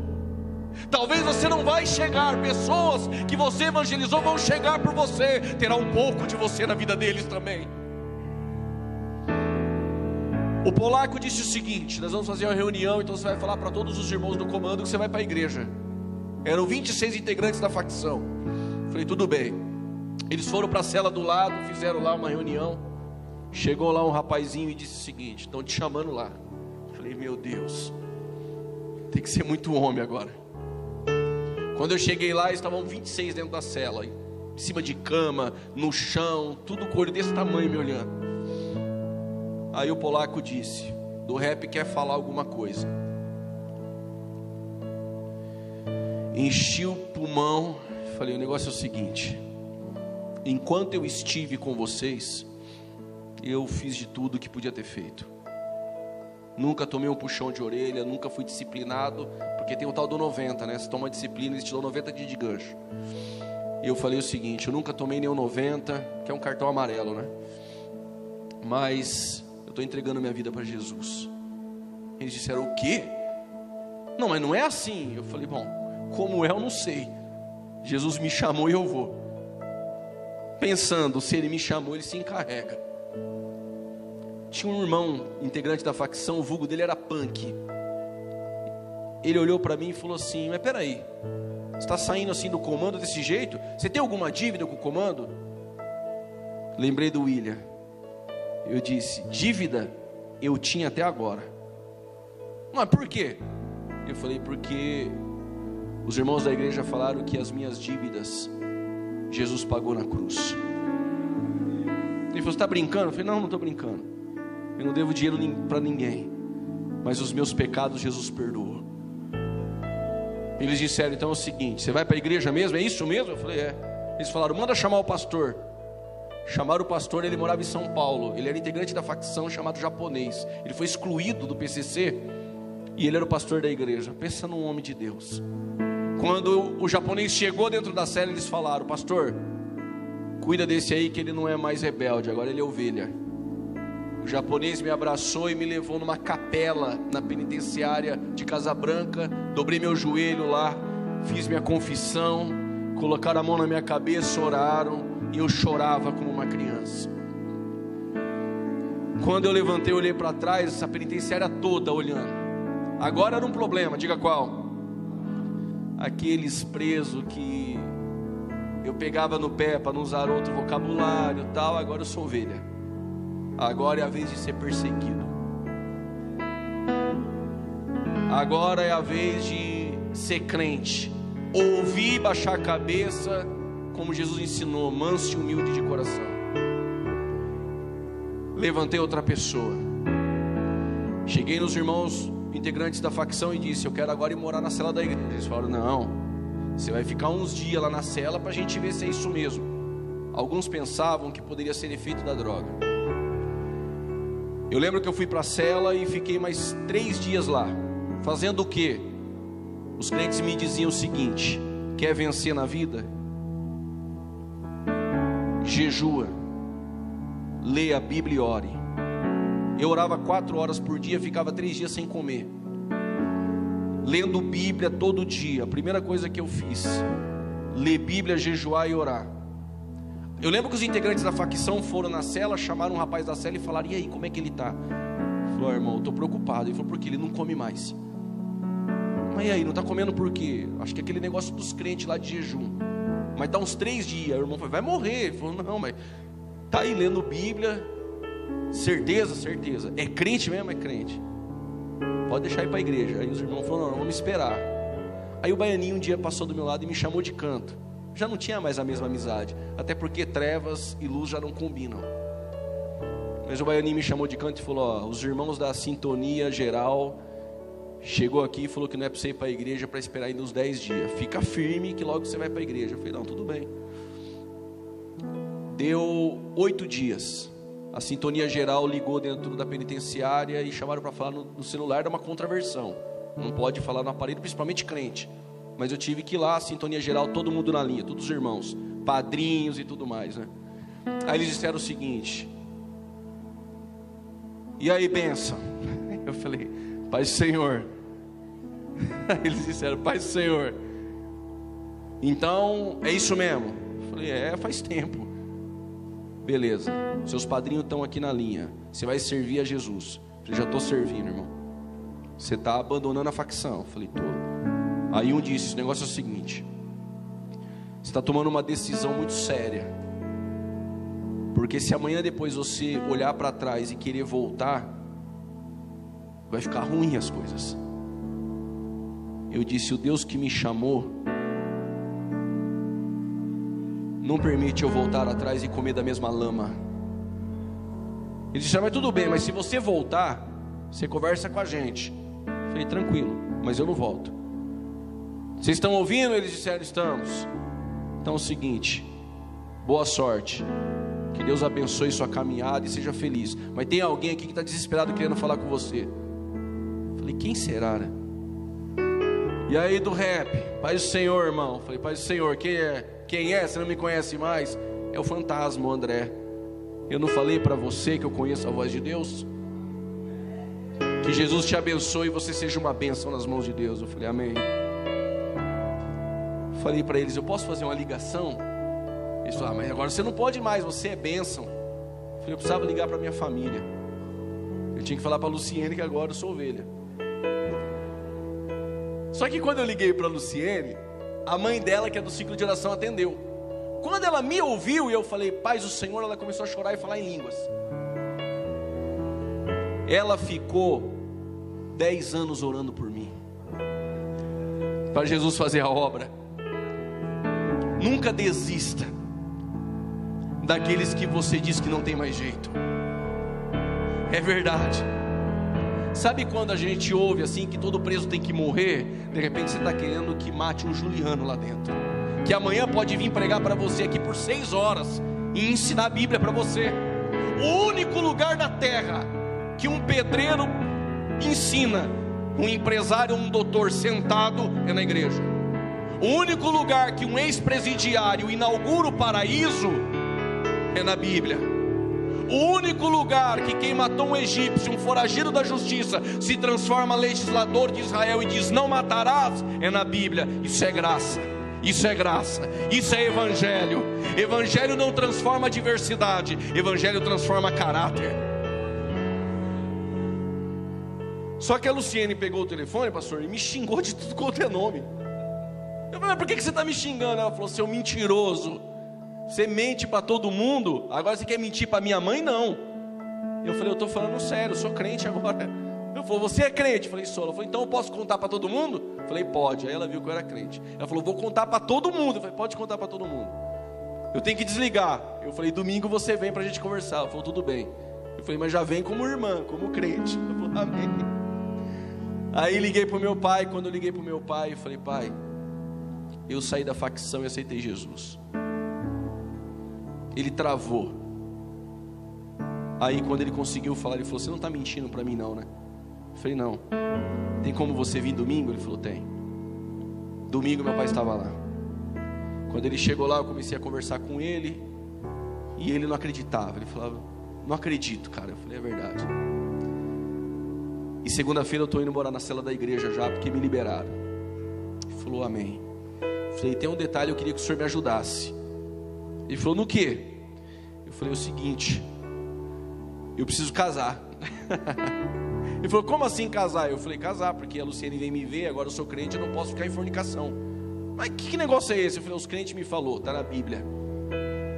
Talvez você não vai chegar, pessoas que você evangelizou vão chegar por você. Terá um pouco de você na vida deles também. O polaco disse o seguinte: nós vamos fazer uma reunião, então você vai falar para todos os irmãos do comando que você vai para a igreja. Eram 26 integrantes da facção. Falei: tudo bem. Eles foram para a cela do lado, fizeram lá uma reunião. Chegou lá um rapazinho e disse o seguinte: estão te chamando lá. Falei: meu Deus, tem que ser muito homem agora. Quando eu cheguei lá, estavam 26 dentro da cela, em cima de cama, no chão, tudo com o olho desse tamanho me olhando. Aí o polaco disse: do rap quer falar alguma coisa. Enchi o pulmão. Falei: o negócio é o seguinte: enquanto eu estive com vocês, eu fiz de tudo que podia ter feito. Nunca tomei um puxão de orelha, nunca fui disciplinado, porque tem o tal do 90, né? Você toma disciplina, eles te dão 90 dias de gancho. E eu falei o seguinte: eu nunca tomei nenhum 90, que é um cartão amarelo, né? Mas eu estou entregando minha vida para Jesus. Eles disseram: o quê? Não, mas não é assim. Eu falei: bom, como é eu não sei. Jesus me chamou e eu vou. Pensando, se ele me chamou, ele se encarrega. Tinha um irmão integrante da facção, o vulgo dele era Punk. Ele olhou para mim e falou assim: mas peraí, você está saindo assim do comando desse jeito? Você tem alguma dívida com o comando? Lembrei do William. Eu disse: dívida eu tinha até agora. Mas por quê? Eu falei: porque os irmãos da igreja falaram que as minhas dívidas Jesus pagou na cruz. Ele falou: você está brincando? Eu falei: não, não estou brincando. Eu não devo dinheiro para ninguém, mas os meus pecados Jesus perdoou. Eles disseram: então é o seguinte, você vai para a igreja mesmo? É isso mesmo? Eu falei: é. Eles falaram: manda chamar o pastor. Chamaram o pastor, ele morava em São Paulo. Ele era integrante da facção chamado Japonês. Ele foi excluído do PCC e ele era o pastor da igreja. Pensa num homem de Deus. Quando o japonês chegou dentro da cela, eles falaram: pastor, cuida desse aí que ele não é mais rebelde, agora ele é ovelha. O japonês me abraçou e me levou numa capela na penitenciária de Casa Branca. Dobrei meu joelho lá, fiz minha confissão, colocaram a mão na minha cabeça, oraram, e eu chorava como uma criança. Quando eu levantei, olhei para trás, essa penitenciária toda olhando. Agora era um problema, diga qual? Aqueles presos que eu pegava no pé para não usar outro vocabulário e tal. Agora eu sou ovelha. Agora é a vez de ser perseguido. Agora é a vez de ser crente. Ouvir, baixar a cabeça, como Jesus ensinou, manso e humilde de coração. Levantei outra pessoa. Cheguei nos irmãos integrantes da facção e disse: eu quero agora ir morar na cela da igreja. Eles falaram: não, você vai ficar uns dias lá na cela para a gente ver se é isso mesmo. Alguns pensavam que poderia ser efeito da droga. Eu lembro que eu fui para a cela e fiquei mais 3 dias lá. Fazendo o quê? Os crentes me diziam o seguinte: quer vencer na vida? Jejua, leia a Bíblia e ore. Eu orava 4 horas por dia, ficava 3 dias sem comer, lendo Bíblia todo dia. A primeira coisa que eu fiz: ler Bíblia, jejuar e orar. Eu lembro que os integrantes da facção foram na cela, chamaram um rapaz da cela e falaram: e aí, como é que ele está? Ele falou: irmão, eu estou preocupado. Ele falou: porque ele não come mais. Mas e aí, não está comendo por quê? Acho que é aquele negócio dos crentes lá de jejum. Mas está uns 3 dias. O irmão falou: vai morrer. Ele falou: não, mas está aí lendo Bíblia. Certeza, certeza. É crente mesmo? É crente. Pode deixar ir para a igreja. Aí os irmãos falaram: não, vamos esperar. Aí o baianinho um dia passou do meu lado e me chamou de canto. Já não tinha mais a mesma amizade, até porque trevas e luz já não combinam. Mas o baianinho me chamou de canto e falou: ó, os irmãos da sintonia geral chegou aqui e falou que não é para você ir para a igreja, para esperar ainda uns 10 dias. Fica firme que logo você vai para a igreja. Eu falei: não, tudo bem. Deu 8 dias. A sintonia geral ligou dentro da penitenciária e chamaram para falar no celular. Era uma contraversão, não pode falar no aparelho, principalmente crente. Mas eu tive que ir lá, a sintonia geral, todo mundo na linha, todos os irmãos, padrinhos e tudo mais, né? Aí eles disseram o seguinte: e aí, bênção? Eu falei: Paz do Senhor. Aí eles disseram: Paz do Senhor. Então, é isso mesmo? Eu falei: faz tempo. Beleza, seus padrinhos estão aqui na linha, você vai servir a Jesus. Eu falei: já estou servindo, irmão. Você está abandonando a facção? Eu falei: estou. Aí um disse: o negócio é o seguinte, você está tomando uma decisão muito séria, porque se amanhã depois você olhar para trás e querer voltar, vai ficar ruim as coisas. Eu disse: o Deus que me chamou não permite eu voltar atrás e comer da mesma lama. Ele disse: mas tudo bem, mas se você voltar, você conversa com a gente. Eu falei: tranquilo, mas eu não volto. Vocês estão ouvindo? Eles disseram: estamos. Então é o seguinte, boa sorte, que Deus abençoe sua caminhada e seja feliz. Mas tem alguém aqui que está desesperado querendo falar com você. Eu falei: quem será, né? E aí, do rap: Paz do Senhor, irmão. Eu falei: Paz do Senhor. Quem é? Quem é? Você não me conhece mais? É o fantasma, o André. Eu não falei para você que eu conheço a voz de Deus? Que Jesus te abençoe e você seja uma bênção nas mãos de Deus. Eu falei: amém. Falei para eles: eu posso fazer uma ligação? Eles falaram: mas agora você não pode mais, você é bênção. Eu falei: eu precisava ligar para minha família. Eu tinha que falar para a Luciene que agora eu sou ovelha. Só que quando eu liguei para a Luciene, a mãe dela, que é do ciclo de oração, atendeu. Quando ela me ouviu e eu falei: Paz do Senhor, ela começou a chorar e falar em línguas. Ela ficou 10 anos orando por mim, para Jesus fazer a obra. Nunca desista daqueles que você diz que não tem mais jeito. É verdade. Sabe quando a gente ouve assim que todo preso tem que morrer? De repente você está querendo que mate um Juliano lá dentro, que amanhã pode vir pregar para você aqui por 6 horas e ensinar a Bíblia para você. O único lugar da terra que um pedreiro ensina um empresário ou um doutor sentado é na igreja. O único lugar que um ex-presidiário inaugura o paraíso é na Bíblia. O único lugar que quem matou um egípcio, um foragido da justiça, se transforma legislador de Israel e diz: não matarás, é na Bíblia. Isso é graça, isso é graça, isso é evangelho. Evangelho não transforma diversidade, evangelho transforma caráter. Só que a Luciene pegou o telefone, pastor, e me xingou de tudo quanto é nome. Eu falei: mas por que você está me xingando? Ela falou: seu mentiroso, você mente para todo mundo, agora você quer mentir para minha mãe? Não. Eu falei: eu estou falando sério, eu sou crente agora. Ela falou: você é crente? Eu falei: sou. Ela falou: então eu posso contar para todo mundo? Eu falei: pode. Aí ela viu que eu era crente. Ela falou: vou contar para todo mundo. Eu falei: pode contar para todo mundo. Eu tenho que desligar. Eu falei: domingo você vem para a gente conversar. Ela falou: tudo bem. Eu falei: mas já vem como irmã, como crente. Ela falou: amém. Aí liguei para o meu pai. Quando eu liguei para o meu pai, eu falei: pai, eu saí da facção e aceitei Jesus. Ele travou. Aí quando ele conseguiu falar, ele falou: você não está mentindo para mim não, né? Eu falei: não. Tem como você vir domingo? Ele falou: tem. Domingo meu pai estava lá. Quando ele chegou lá, eu comecei a conversar com ele. E ele não acreditava. Ele falava: não acredito, cara. Eu falei: é verdade. E segunda-feira eu estou indo morar na cela da igreja já, porque me liberaram. Ele falou: amém. Eu falei: tem um detalhe, eu queria que o senhor me ajudasse. Ele falou: no quê? Eu falei: o seguinte, eu preciso casar. Ele falou: como assim casar? Eu falei: casar, porque a Luciane vem me ver, agora eu sou crente, eu não posso ficar em fornicação. Mas que negócio é esse? Eu falei: os crentes me falou, está na Bíblia,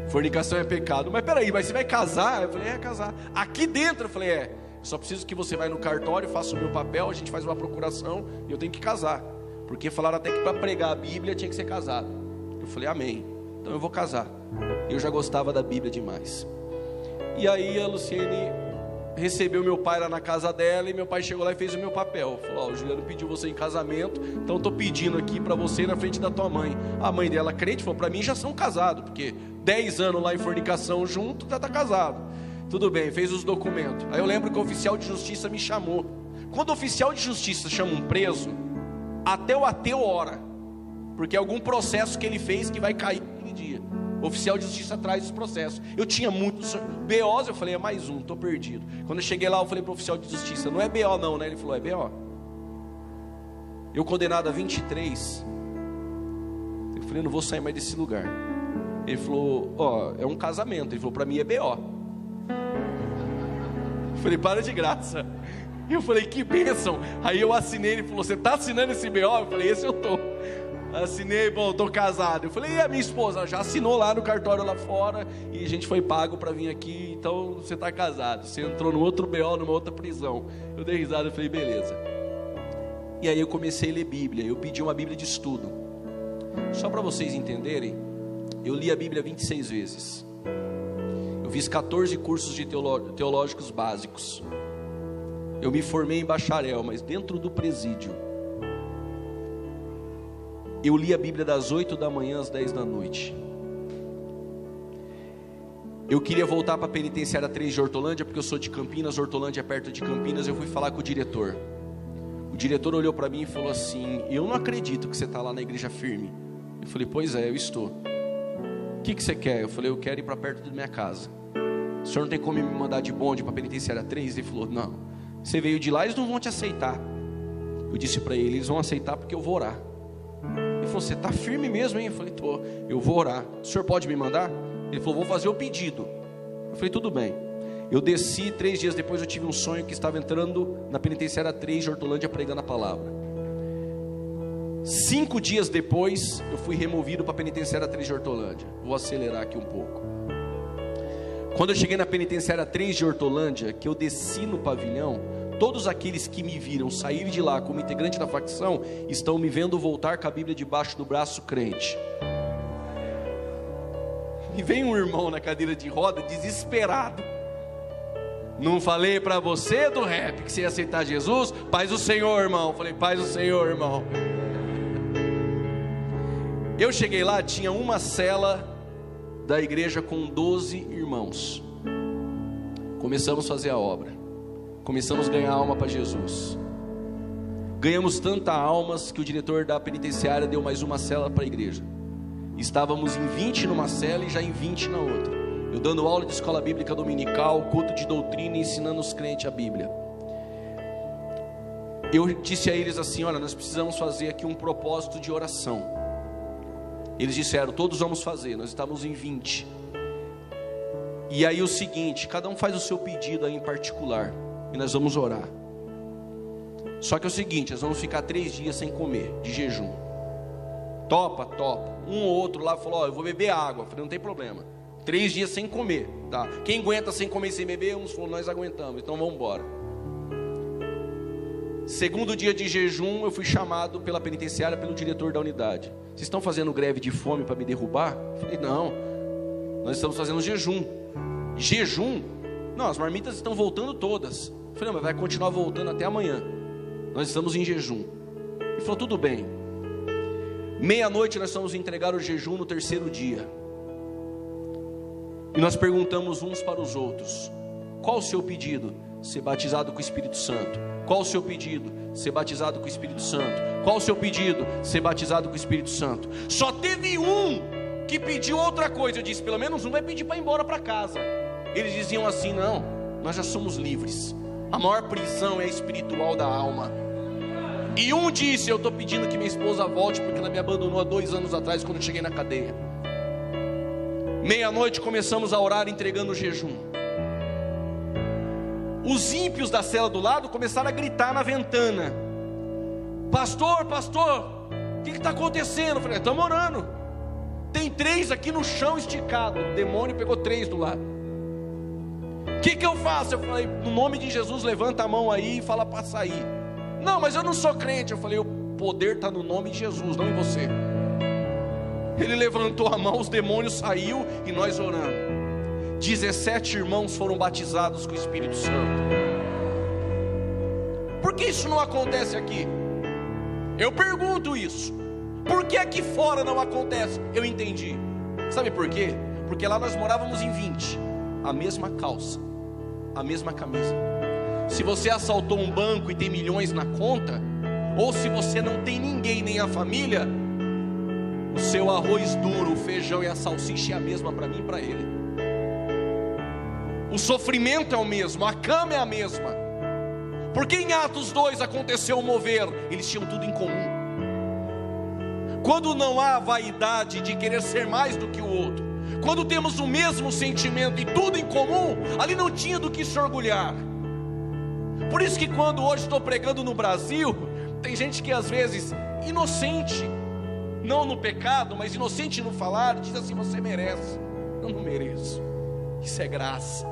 fornicação é pecado. Mas peraí, mas você vai casar? Eu falei: é, casar. Aqui dentro? Eu falei: é, só preciso que você vai no cartório, faça o meu papel, a gente faz uma procuração e eu tenho que casar. Porque falaram até que para pregar a Bíblia tinha que ser casado. Eu falei: amém, então eu vou casar. Eu já gostava da Bíblia demais. E aí a Luciane recebeu meu pai lá na casa dela, e meu pai chegou lá e fez o meu papel. Falou: ó, o Juliano pediu você em casamento, então estou pedindo aqui para você na frente da tua mãe. A mãe dela, crente, falou: para mim já são casados, porque 10 anos lá em fornicação junto, já está casado. Tudo bem, fez os documentos. Aí eu lembro que o oficial de justiça me chamou. Quando o oficial de justiça chama um preso, até o ateu ora, porque é algum processo que ele fez que vai cair naquele dia. O oficial de justiça traz os processos. Eu tinha muitos BOs, eu falei: é mais um, estou perdido. Quando eu cheguei lá, eu falei para o oficial de justiça: não é BO não, né? Ele falou: é BO. Eu condenado a 23. Eu falei: não vou sair mais desse lugar. Ele falou: ó, é um casamento. Ele falou: para mim é BO. Eu falei: para de graça. Eu falei: que bênção. Aí eu assinei, ele falou: você está assinando esse BO? Eu falei: esse eu estou. Assinei, bom, estou casado. Eu falei: e a minha esposa? Já assinou lá no cartório lá fora, e a gente foi pago para vir aqui, então você está casado. Você entrou no outro BO, numa outra prisão. Eu dei risada, eu falei: beleza. E aí eu comecei a ler Bíblia. Eu pedi uma Bíblia de estudo. Só para vocês entenderem, eu li a Bíblia 26 vezes. Eu fiz 14 cursos de teológicos básicos. Eu me formei em bacharel, mas dentro do presídio eu li a Bíblia das 8 da manhã às 10 da noite. Eu queria voltar para a penitenciária 3 de Hortolândia, porque eu sou de Campinas, Hortolândia é perto de Campinas. Eu fui falar com o diretor. O diretor olhou para mim e falou assim: eu não acredito que você está lá na igreja firme. Eu falei: pois é, eu estou. O que você quer? Eu falei: eu quero ir para perto da minha casa. O senhor não tem como me mandar de bonde para a penitenciária 3? Ele falou: não, você veio de lá, eles não vão te aceitar. Eu disse para ele: eles vão aceitar porque eu vou orar. Ele falou: você está firme mesmo, hein? Eu falei: tô, eu vou orar. O senhor pode me mandar? Ele falou: vou fazer o pedido. Eu falei: tudo bem. Eu desci, 3 dias depois eu tive um sonho que estava entrando na penitenciária 3 de Hortolândia pregando a palavra. 5 dias depois eu fui removido para a penitenciária 3 de Hortolândia. Vou acelerar aqui um pouco. Quando eu cheguei na penitenciária 3 de Hortolândia, que eu desci no pavilhão, todos aqueles que me viram sair de lá como integrante da facção estão me vendo voltar com a Bíblia debaixo do braço, crente. E vem um irmão na cadeira de roda desesperado: não falei para você do rap que você ia aceitar Jesus? Paz do Senhor, irmão. Falei: paz do Senhor, irmão. Eu cheguei lá, tinha uma cela da igreja com 12 irmãos. Começamos a fazer a obra. Começamos a ganhar alma para Jesus. Ganhamos tantas almas que o diretor da penitenciária deu mais uma cela para a igreja. Estávamos em 20 numa cela e já em 20 na outra. Eu dando aula de escola bíblica dominical, culto de doutrina, ensinando os crentes a Bíblia. Eu disse a eles assim: olha, nós precisamos fazer aqui um propósito de oração. Eles disseram: todos vamos fazer. Nós estávamos em 20. E aí o seguinte: cada um faz o seu pedido aí em particular, e nós vamos orar. Só que é o seguinte: nós vamos ficar 3 dias sem comer, de jejum. Topa, topa. Um ou outro lá falou: ó, eu vou beber água. Eu falei: não tem problema. 3 dias sem comer, tá? Quem aguenta sem comer e sem beber? Uns falou: nós aguentamos, então vamos embora. Segundo dia de jejum, eu fui chamado pela penitenciária, pelo diretor da unidade. Vocês estão fazendo greve de fome para me derrubar? Eu falei: não, nós estamos fazendo jejum. Jejum? Não, as marmitas estão voltando todas. Eu falei: não, mas vai continuar voltando até amanhã. nós estamos em jejum. Ele falou, tudo bem. Meia-noite nós vamos entregar o jejum no terceiro dia. E nós perguntamos uns para os outros, qual o seu pedido? Ser batizado com o Espírito Santo. Qual o seu pedido? Ser batizado com o Espírito Santo. Qual o seu pedido? Ser batizado com o Espírito Santo. Só teve um que pediu outra coisa. Eu disse, pelo menos um vai pedir para ir embora para casa. Eles diziam assim, não, nós já somos livres. A maior prisão é a espiritual da alma. E um disse, eu estou pedindo que minha esposa volte, porque ela me abandonou há 2 anos atrás, quando eu cheguei na cadeia. Meia-noite começamos a orar, entregando o jejum. Os ímpios da cela do lado começaram a gritar na ventana, pastor, o que está acontecendo? Eu falei, estamos orando. Tem 3 aqui no chão esticado. O demônio pegou 3 do lado. O que eu faço? Eu falei, no nome de Jesus, levanta a mão aí e fala para sair. Não, mas eu não sou crente. Eu falei, o poder está no nome de Jesus, não em você. Ele levantou a mão, os demônios saíram e nós oramos. 17 irmãos foram batizados com o Espírito Santo. Por que isso não acontece aqui? Eu pergunto isso. Por que aqui fora não acontece? Eu entendi. Sabe por quê? Porque lá nós morávamos em 20. A mesma calça, a mesma camisa. Se você assaltou um banco e tem milhões na conta, ou se você não tem ninguém, nem a família, o seu arroz duro, o feijão e a salsicha é a mesma para mim e para ele. O sofrimento é o mesmo, a cama é a mesma. Porque em Atos 2 aconteceu o mover, eles tinham tudo em comum. Quando não há vaidade de querer ser mais do que o outro, quando temos o mesmo sentimento e tudo em comum, ali não tinha do que se orgulhar. Por isso que quando hoje estou pregando no Brasil, tem gente que às vezes, inocente, não no pecado, mas inocente no falar, diz assim, você merece. Eu não mereço, isso é graça.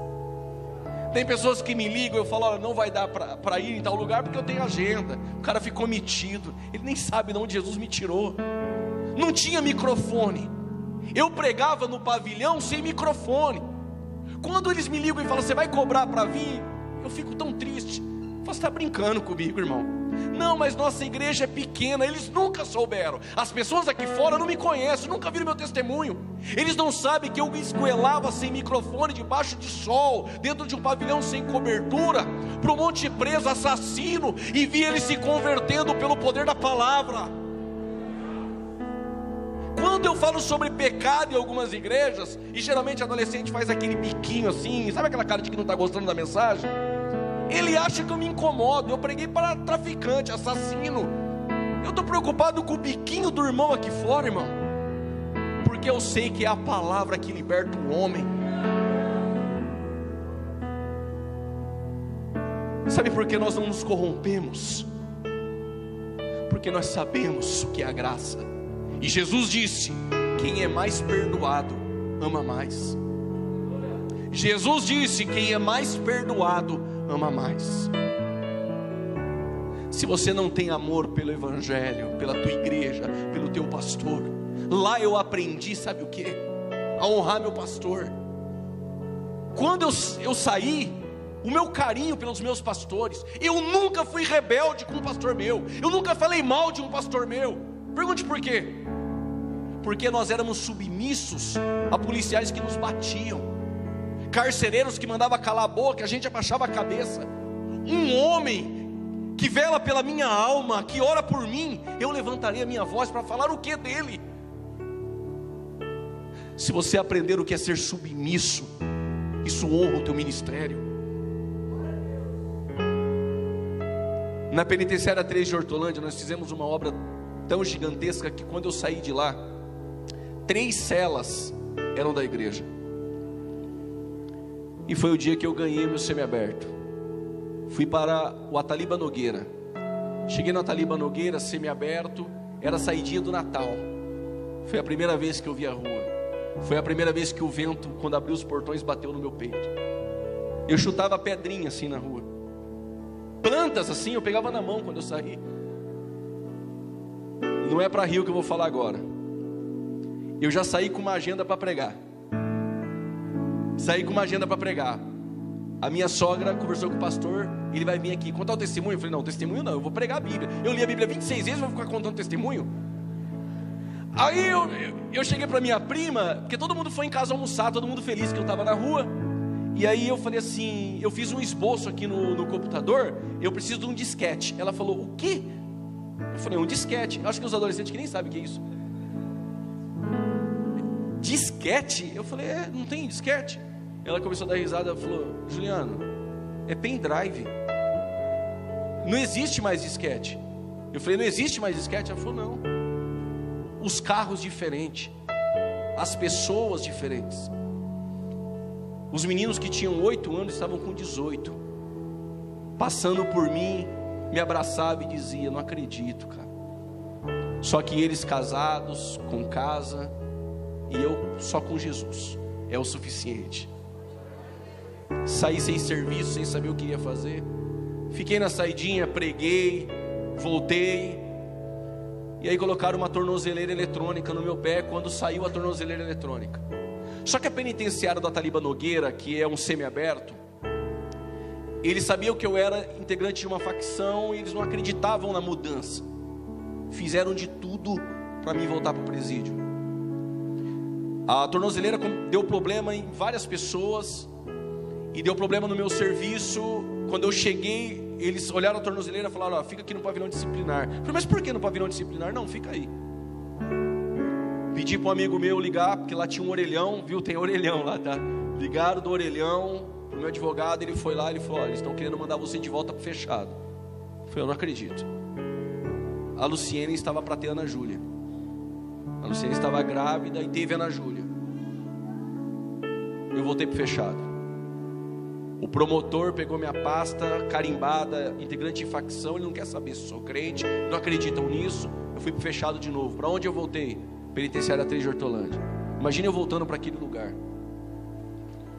Tem pessoas que me ligam, eu falo, olha, não vai dar para ir em tal lugar porque eu tenho agenda. O cara ficou metido, ele nem sabe de onde Jesus me tirou. Não tinha microfone. Eu pregava no pavilhão sem microfone. Quando eles me ligam e falam, você vai cobrar para vir? Eu fico tão triste. Você está brincando comigo, irmão? Não, mas nossa igreja é pequena. Eles nunca souberam. As pessoas aqui fora não me conhecem, nunca viram meu testemunho. Eles não sabem que eu esgoelava sem microfone, debaixo de sol, dentro de um pavilhão sem cobertura, para um monte preso, assassino, e vi eles se convertendo pelo poder da palavra. Quando eu falo sobre pecado em algumas igrejas, e geralmente adolescente faz aquele biquinho assim, sabe aquela cara de que não está gostando da mensagem? Ele acha que eu me incomodo. Eu preguei para traficante, assassino. Eu estou preocupado com o biquinho do irmão aqui fora, irmão, porque eu sei que é a palavra que liberta o homem. Sabe por que nós não nos corrompemos? Porque nós sabemos o que é a graça. E Jesus disse, quem é mais perdoado, ama mais. Jesus disse, quem é mais perdoado, ama mais. Se você não tem amor pelo Evangelho, pela tua igreja, pelo teu pastor, lá eu aprendi, sabe o que? A honrar meu pastor. Quando eu saí, o meu carinho pelos meus pastores, eu nunca fui rebelde com um pastor meu, eu nunca falei mal de um pastor meu. Pergunte por quê? Porque nós éramos submissos a policiais que nos batiam, carcereiros que mandavam calar a boca, a gente abaixava a cabeça. Um homem que vela pela minha alma, que ora por mim, eu levantarei a minha voz para falar o que dele? Se você aprender o que é ser submisso, isso honra o teu ministério. Na penitenciária 3 de Hortolândia, nós fizemos uma obra tão gigantesca que quando eu saí de lá, 3 celas eram da igreja. E foi o dia que eu ganhei meu semiaberto. Fui para o Ataliba Nogueira. Cheguei no Ataliba Nogueira, semiaberto, era a saidinha do Natal. Foi a primeira vez que eu vi a rua. Foi a primeira vez que o vento, quando abriu os portões, bateu no meu peito. Eu chutava pedrinha assim na rua. Plantas assim, eu pegava na mão quando eu saí. Não é para rir o que eu vou falar agora. Eu já saí com uma agenda para pregar. Saí com uma agenda para pregar. A minha sogra conversou com o pastor, ele vai vir aqui contar o testemunho. Eu falei, não, testemunho não, eu vou pregar a Bíblia. Eu li a Bíblia 26 vezes, vou ficar contando testemunho? Aí eu cheguei para minha prima, porque todo mundo foi em casa almoçar, todo mundo feliz que eu estava na rua. E aí eu falei assim, eu fiz um esboço aqui no computador, eu preciso de um disquete. Ela falou, o quê? Eu falei, um disquete. Acho que os adolescentes que nem sabem o que é isso. Disquete? Eu falei, não tem disquete. Ela começou a dar risada, ela falou, Juliano, é pendrive. Não existe mais disquete. Eu falei, não existe mais disquete? Ela falou, não. Os carros diferentes, as pessoas diferentes. Os meninos que tinham 8 anos estavam com 18, passando por mim, me abraçava e dizia, não acredito, cara. Só que eles casados, com casa, e eu só com Jesus, é o suficiente. Saí sem serviço, sem saber o que ia fazer. Fiquei na saidinha, preguei, voltei. E aí colocaram uma tornozeleira eletrônica no meu pé. Quando saiu a tornozeleira eletrônica, só que a penitenciária da Taliba Nogueira, que é um semiaberto, eles sabiam que eu era integrante de uma facção e eles não acreditavam na mudança. Fizeram de tudo para mim voltar para o presídio. A tornozeleira deu problema em várias pessoas e deu problema no meu serviço. Quando eu cheguei, eles olharam a tornozeleira e falaram, fica aqui no pavilhão disciplinar. Eu falei, mas por que no pavilhão disciplinar? Não, fica aí. Pedi para um amigo meu ligar, porque lá tinha um orelhão, viu, tem orelhão lá, tá? Ligaram do orelhão pro meu advogado, ele foi lá, ele falou, eles estão querendo mandar você de volta pro fechado. Eu falei, eu não acredito. A Luciene estava para ter a Ana Júlia. A Luciene estava grávida e teve a Ana Júlia. Eu voltei pro fechado. O promotor pegou minha pasta carimbada, integrante de facção. Ele não quer saber se sou crente, não acreditam nisso. Eu fui pro fechado de novo. Para onde eu voltei? Penitenciária 3 de Hortolândia. Imagina eu voltando para aquele lugar.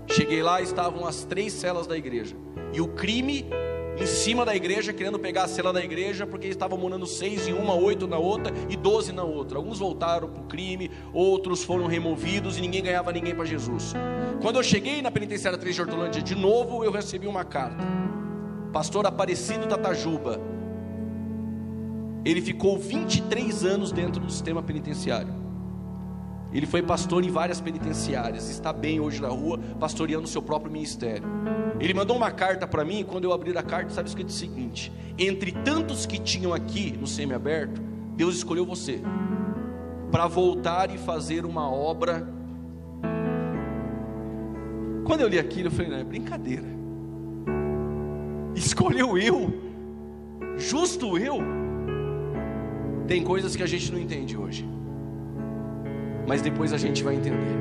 Cheguei lá, estavam as 3 celas da igreja. E o crime em cima da igreja, querendo pegar a cela da igreja, porque eles estavam morando 6 em uma, 8 na outra e 12 na outra. Alguns voltaram para o crime, outros foram removidos e ninguém ganhava ninguém para Jesus. Quando eu cheguei na penitenciária 3 de Hortolândia de novo, eu recebi uma carta. Pastor Aparecido Tatajuba. Ele ficou 23 anos dentro do sistema penitenciário. Ele foi pastor em várias penitenciárias, está bem hoje na rua, pastoreando o seu próprio ministério. Ele mandou uma carta para mim, quando eu abri a carta, estava escrito o seguinte: entre tantos que tinham aqui no semiaberto, Deus escolheu você para voltar e fazer uma obra. Quando eu li aquilo, eu falei, não, é brincadeira. Escolheu eu? Justo eu? Tem coisas que a gente não entende hoje, mas depois a gente vai entender.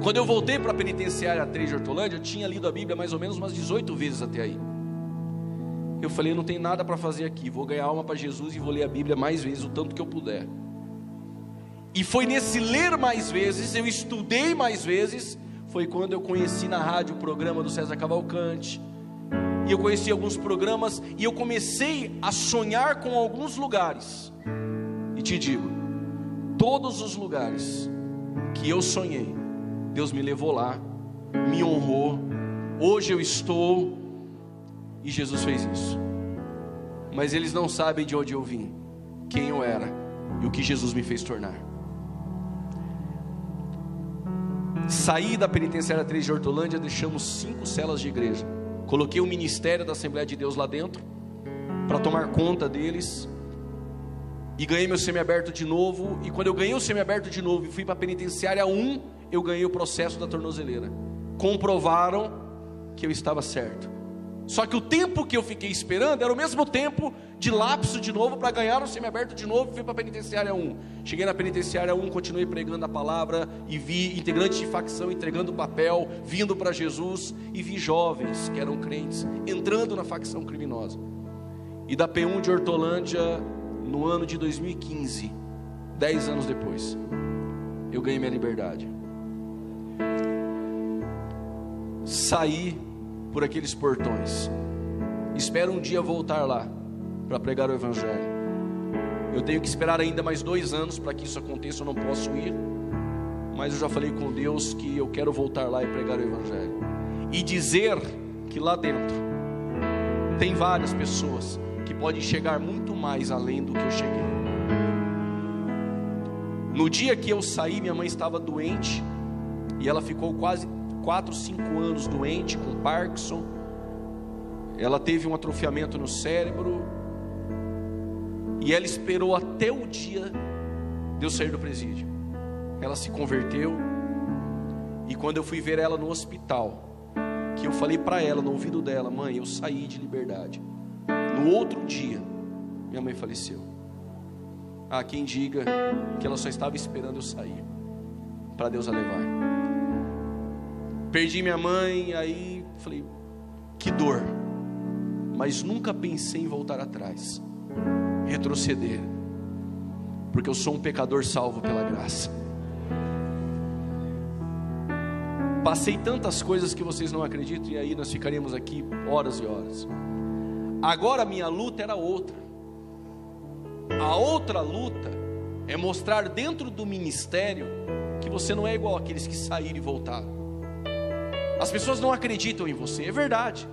Quando eu voltei para a penitenciária 3 de Hortolândia, eu tinha lido a Bíblia mais ou menos umas 18 vezes até aí. Eu falei, eu não tenho nada para fazer aqui, vou ganhar alma para Jesus e vou ler a Bíblia mais vezes, o tanto que eu puder. E foi nesse ler mais vezes, eu estudei mais vezes, foi quando eu conheci na rádio o programa do César Cavalcante, e eu conheci alguns programas, e eu comecei a sonhar com alguns lugares. E te digo, todos os lugares que eu sonhei, Deus me levou lá, me honrou. Hoje eu estou, e Jesus fez isso. Mas eles não sabem de onde eu vim, quem eu era e o que Jesus me fez tornar. Saí da penitenciária 3 de Hortolândia, deixamos 5 celas de igreja. Coloquei o ministério da Assembleia de Deus lá dentro, para tomar conta deles. E ganhei meu semiaberto de novo. E quando eu ganhei o semiaberto de novo e fui para a penitenciária 1, eu ganhei o processo da tornozeleira. Comprovaram que eu estava certo. Só que o tempo que eu fiquei esperando era o mesmo tempo de lapso de novo para ganhar o semiaberto de novo. E fui para a penitenciária 1. Cheguei na penitenciária 1, continuei pregando a palavra e vi integrantes de facção entregando papel, vindo para Jesus, e vi jovens que eram crentes entrando na facção criminosa. E da P1 de Hortolândia, no ano de 2015, 10 anos depois, eu ganhei minha liberdade. Saí por aqueles portões. Espero um dia voltar lá para pregar o Evangelho. Eu tenho que esperar ainda mais 2 anos para que isso aconteça. Eu não posso ir, mas eu já falei com Deus que eu quero voltar lá e pregar o Evangelho. e dizer que lá dentro tem várias pessoas que podem chegar muito mais além do que eu cheguei. No dia que eu saí, minha mãe estava doente, e ela ficou quase 4, 5 anos doente, com Parkinson. Ela teve um atrofiamento no cérebro, e ela esperou até o dia de eu sair do presídio. Ela se converteu, e quando eu fui ver ela no hospital, que eu falei para ela no ouvido dela: mãe, eu saí de liberdade. No outro dia, minha mãe faleceu. Há quem diga que ela só estava esperando eu sair, para Deus a levar. Perdi minha mãe, aí falei, que dor. Mas nunca pensei em voltar atrás, retroceder, porque eu sou um pecador salvo pela graça. Passei tantas coisas que vocês não acreditam, e aí nós ficaríamos aqui horas e horas. Agora a minha luta era outra. A outra luta é mostrar dentro do ministério que você não é igual àqueles que saíram e voltaram. As pessoas não acreditam em você, é verdade.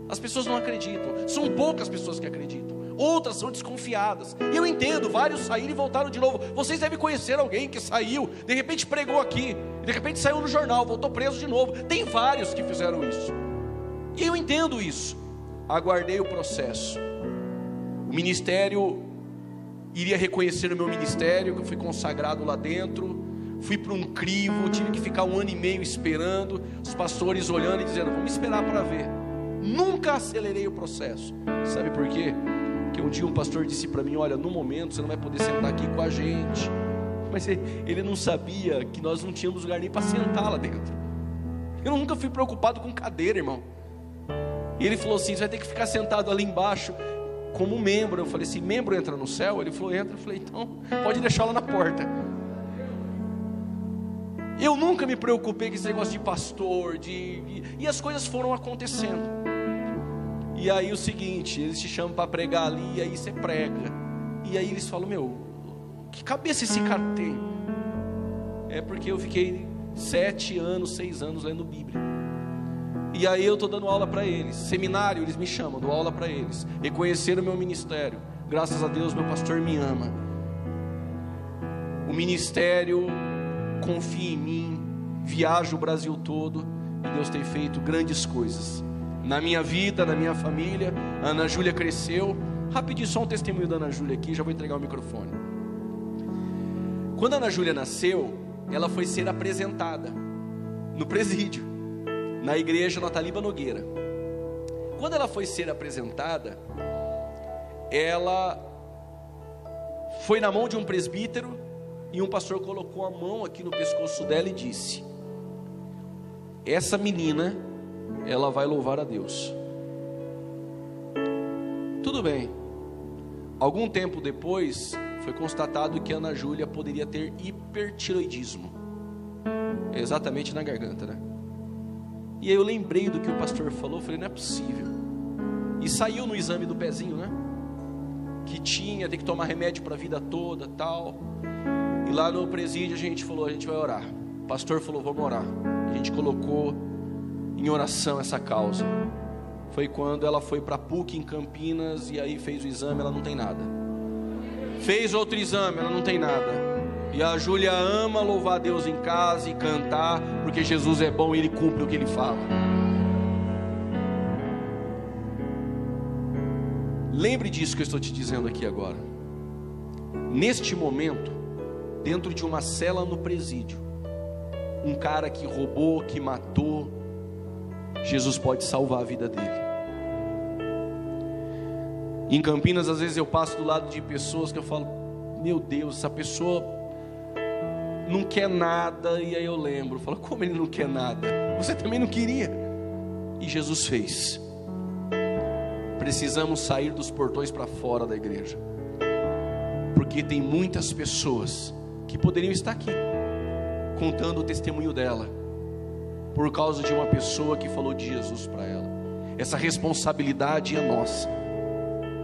As pessoas não acreditam, são poucas pessoas que acreditam, outras são desconfiadas. E eu entendo, vários saíram e voltaram de novo. Vocês devem conhecer alguém que saiu, de repente pregou aqui, de repente saiu no jornal, voltou preso de novo. Tem vários que fizeram isso, e eu entendo isso. Aguardei o processo. O ministério iria reconhecer o meu ministério, que eu fui consagrado lá dentro. Fui para um crivo, tive que ficar 1 ano e meio esperando, os pastores olhando e dizendo, vamos esperar para ver. Nunca acelerei o processo. Sabe por quê? Porque um dia um pastor disse para mim, olha, no momento você não vai poder sentar aqui com a gente. Mas ele não sabia que nós não tínhamos lugar nem para sentar lá dentro. Eu nunca fui preocupado com cadeira, irmão. E ele falou assim, você vai ter que ficar sentado ali embaixo como membro. Eu falei assim, membro entra no céu? Ele falou, entra. Eu falei, então pode deixar lá na porta. Eu nunca me preocupei com esse negócio de pastor, e as coisas foram acontecendo. E aí o seguinte, eles te chamam para pregar ali, e aí você prega. E aí eles falam, meu, que cabeça esse cara tem? É porque eu fiquei 7 anos, 6 anos lendo Bíblia. E aí eu estou dando aula para eles. Seminário, eles me chamam, dou aula para eles. Reconheceram o meu ministério. Graças a Deus, meu pastor me ama. O ministério confia em mim, viajo o Brasil todo, e Deus tem feito grandes coisas na minha vida, na minha família. A Ana Júlia cresceu. Rapidinho, só um testemunho da Ana Júlia aqui, já vou entregar o microfone. Quando a Ana Júlia nasceu, ela foi ser apresentada no presídio, na igreja Nataliba Nogueira. Quando ela foi ser apresentada, ela foi na mão de um presbítero, e um pastor colocou a mão aqui no pescoço dela e disse, essa menina, ela vai louvar a Deus. Tudo bem. Algum tempo depois, foi constatado que a Ana Júlia poderia ter hipertiroidismo, exatamente na garganta, né? E aí eu lembrei do que o pastor falou, falei, não é possível. E saiu no exame do pezinho, né? Que tinha, tem que tomar remédio para a vida toda, tal. E lá no presídio a gente falou, a gente vai orar. O pastor falou, vamos orar. A gente colocou em oração essa causa. Foi quando ela foi para a PUC em Campinas, e aí fez o exame, ela não tem nada. Fez outro exame, ela não tem nada. E a Júlia ama louvar a Deus em casa e cantar, porque Jesus é bom e Ele cumpre o que Ele fala. Lembre disso que eu estou te dizendo aqui agora. Neste momento, dentro de uma cela no presídio, um cara que roubou, que matou, Jesus pode salvar a vida dele. Em Campinas, às vezes eu passo do lado de pessoas que eu falo, meu Deus, essa pessoa não quer nada. E aí eu lembro, falo, como ele não quer nada? Você também não queria. E Jesus fez. Precisamos sair dos portões para fora da igreja, porque tem muitas pessoas que poderiam estar aqui contando o testemunho dela, por causa de uma pessoa que falou de Jesus para ela. Essa responsabilidade é nossa,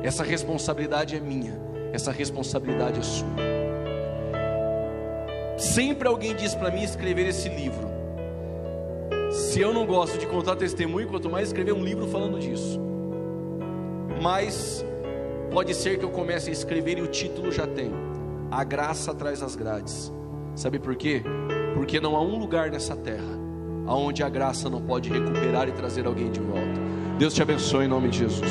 essa responsabilidade é minha, essa responsabilidade é sua. Sempre alguém diz para mim escrever esse livro. Se eu não gosto de contar testemunho, quanto mais escrever um livro falando disso. Mas pode ser que eu comece a escrever e o título já tem: A Graça Atrás das Grades. Sabe por quê? Porque não há um lugar nessa terra aonde a graça não pode recuperar e trazer alguém de volta. Deus te abençoe em nome de Jesus.